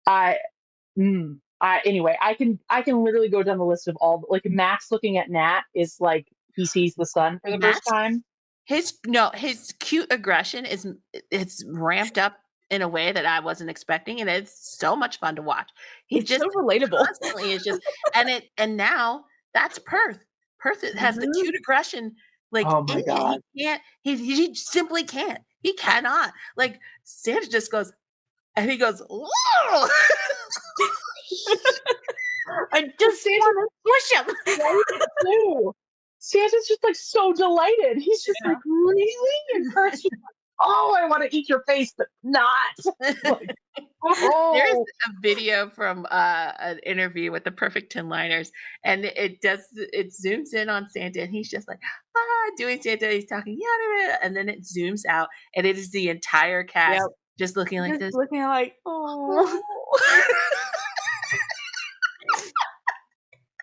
C: anyway, I can literally go down the list of all like Max looking at Nat is like he sees the sun for the
A: Max,
C: first time.
A: his cute aggression it's ramped up in a way that I wasn't expecting, and it's so much fun to watch. He
B: It's
A: just
B: so relatable.
A: constantly is just and now that's Perth. Perth has the cute aggression like
C: Oh my
A: in it.
C: God.
A: He can't. He simply can't. He cannot. Like Santa just goes and he goes, "Whoa!"
B: I just want to push him.
C: Santa's just like so delighted. He's just like, really? And Kurt's just like, oh, I want to eat your face, but not. Like,
A: There's a video from an interview with the Perfect 10 Liners, and it zooms in on Santa, and he's just like, doing Santa, he's talking, and then it zooms out, and it is the entire cast just looking like this.
B: Looking like, oh.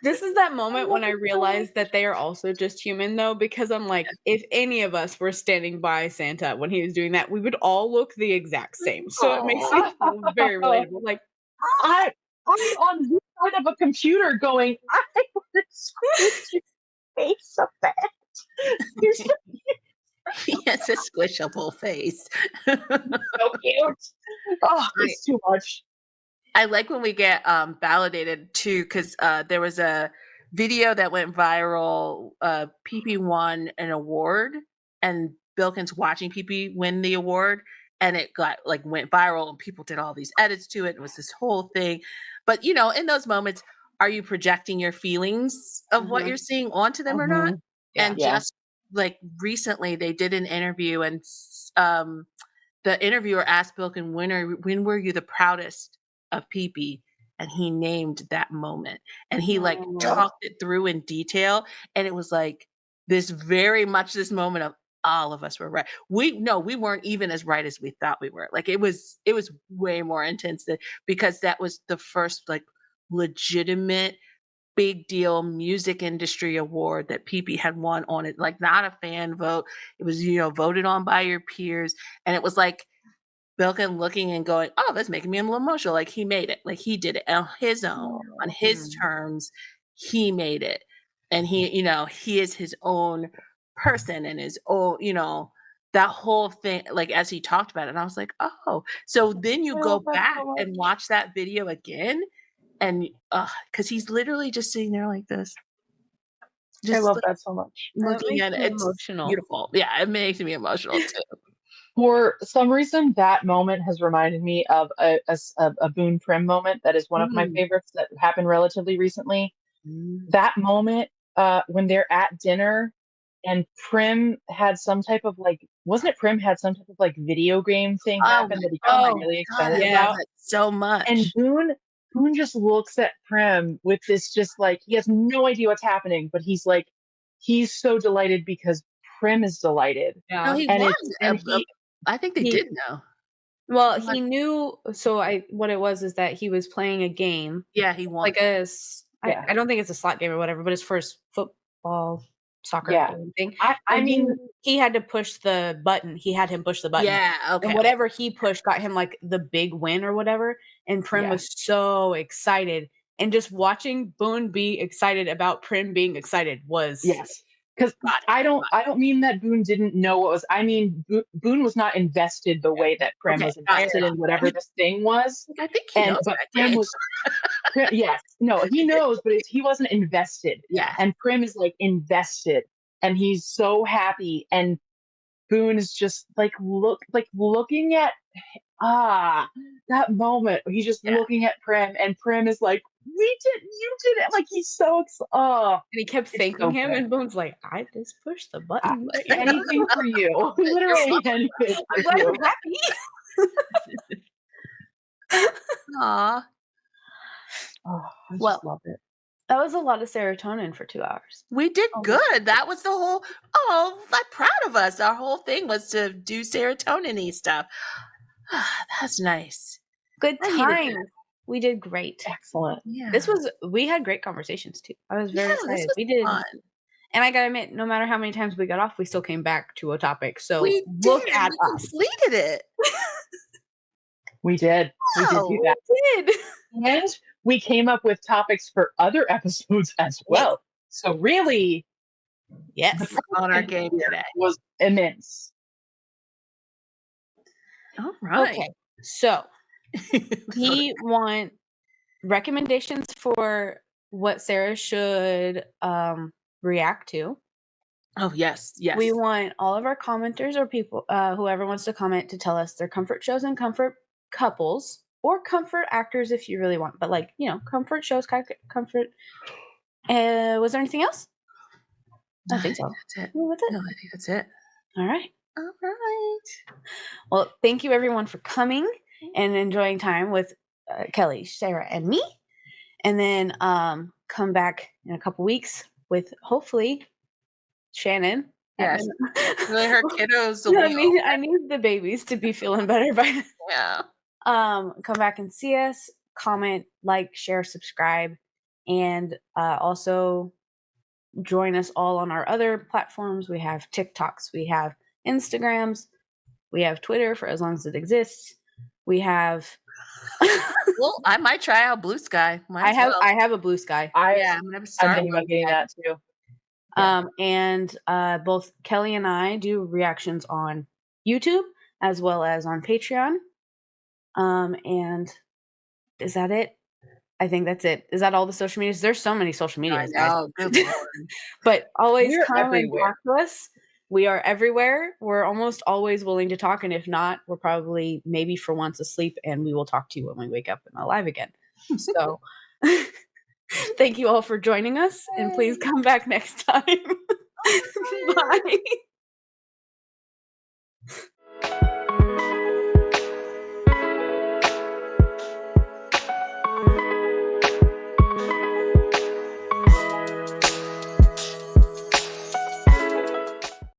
B: This is that moment when I realized that they are also just human, though, because I'm like, if any of us were standing by Santa when he was doing that, we would all look the exact same. So it makes me feel very relatable. Like,
C: I'm on this side of a computer going, I want to squish your face a bit. You're so
A: He has a squishable face.
C: so cute. Oh, it's too much.
A: I like when we get validated too, because there was a video that went viral. PP won an award, and Bilkins watching PP win the award, and it got like went viral, and people did all these edits to it. It was this whole thing. But in those moments, are you projecting your feelings of what you're seeing onto them or not? And just like recently, they did an interview, and the interviewer asked Bilkin, when were you the proudest of PP? And he named that moment, and he like talked it through in detail, and it was like this moment of all of us were right. We weren't even as right as we thought we were. Like it was way more intense because that was the first like legitimate big deal music industry award that PP had won on it, like not a fan vote. It was voted on by your peers, and it was like Bilkin looking and going, oh, that's making me a little emotional. Like he made it. Like he did it on his own, on his terms. He made it. And he is his own person and his own, that whole thing, like as he talked about it. And I was like, oh. So then you go back and watch that video again. And because he's literally just sitting there like this.
C: I love that so much.
A: Looking at it. It's emotional. Beautiful. Yeah, it makes me emotional too.
C: For some reason, that moment has reminded me of a Boone Prim moment that is one of my favorites that happened relatively recently. That moment when they're at dinner and Prim had some type of like, wasn't it Prim had some type of like video game thing happen that he got really excited about?
A: So much.
C: And Boone just looks at Prim with this just like, he has no idea what's happening, but he's like, he's so delighted because Prim is delighted.
A: Yeah. No, he was. I think they did know.
B: Well, he knew. So what it was is that he was playing a game.
A: Yeah, he won.
B: Like I don't think it's a slot game or whatever, but it's first football, soccer thing.
C: I mean,
B: he had to push the button. He had him push the button.
A: Yeah, okay.
B: And whatever he pushed got him like the big win or whatever. And Prim was so excited. And just watching Boone be excited about Prim being excited was
C: because I don't mean that Boone didn't know what was. I mean, Boone was not invested the way that Prim was invested in whatever this thing was.
A: I think he knows.
C: But Prim was. Yes, no, he knows, but he wasn't invested.
A: Yeah,
C: and Prim is like invested, and he's so happy, and Boone is just like looking at that moment. He's just looking at Prim, and Prim is like, you did it. Like, he's so
B: and he kept thanking him, and Boone's like, I just pushed the button.
C: Anything for you. Literally anything
B: I'm
C: for
B: glad
C: you.
B: I'm happy.
A: Aw.
C: Oh, I
B: Well,
C: just love it.
B: That was a lot of serotonin for 2 hours.
A: We did good. That was the whole, I'm proud of us. Our whole thing was to do serotonin-y stuff. That's nice.
B: Good
A: I needed
B: time. We did great.
C: Excellent.
A: Yeah.
B: We had great conversations too. I was very excited.
A: This was
B: We did.
A: fun.
B: And I gotta admit, no matter how many times we got off, we still came back to a topic. So
A: We
B: look
A: did.
B: at
A: We
B: us.
A: completed it.
C: We did. We did do that.
B: We did.
C: And we came up with topics for other episodes as well. So really,
B: Yes,
A: on our game today
C: was immense.
A: All right.
B: Okay. So we want recommendations for what Sarah should react to.
A: Oh, yes. Yes.
B: We want all of our commenters or people, whoever wants to comment, to tell us their comfort shows and comfort couples, or comfort actors if you really want. But comfort shows, comfort. Was there anything else? I think so.
A: That's it.
B: Well, that's it.
A: No, I think that's it.
B: All right.
A: All right.
B: Well, thank you everyone for coming and enjoying time with Kelli, Sarah, and me. And then come back in a couple weeks with hopefully Shannon.
A: Yes. Really, her kiddos.
B: I need the babies to be feeling better by then.
A: Yeah.
B: Come back and see us. Comment, like, share, subscribe, and also join us all on our other platforms. We have TikToks, we have Instagrams, we have Twitter for as long as it exists. We have.
A: Well, I might try out Blue Sky.
B: I have a Blue Sky.
A: I'm gonna start.
C: I'm thinking about getting that too.
B: And both Kelli and I do reactions on YouTube as well as on Patreon. And is that it? I think that's it. Is that all the social medias? There's so many social medias, guys.
A: Good Lord.
B: But always
C: We're
B: come
C: everywhere.
B: and talk to us. We are everywhere. We're almost always willing to talk. And if not, we're probably maybe for once asleep, and we will talk to you when we wake up and alive again. So thank you all for joining us, and please come back next time. Bye.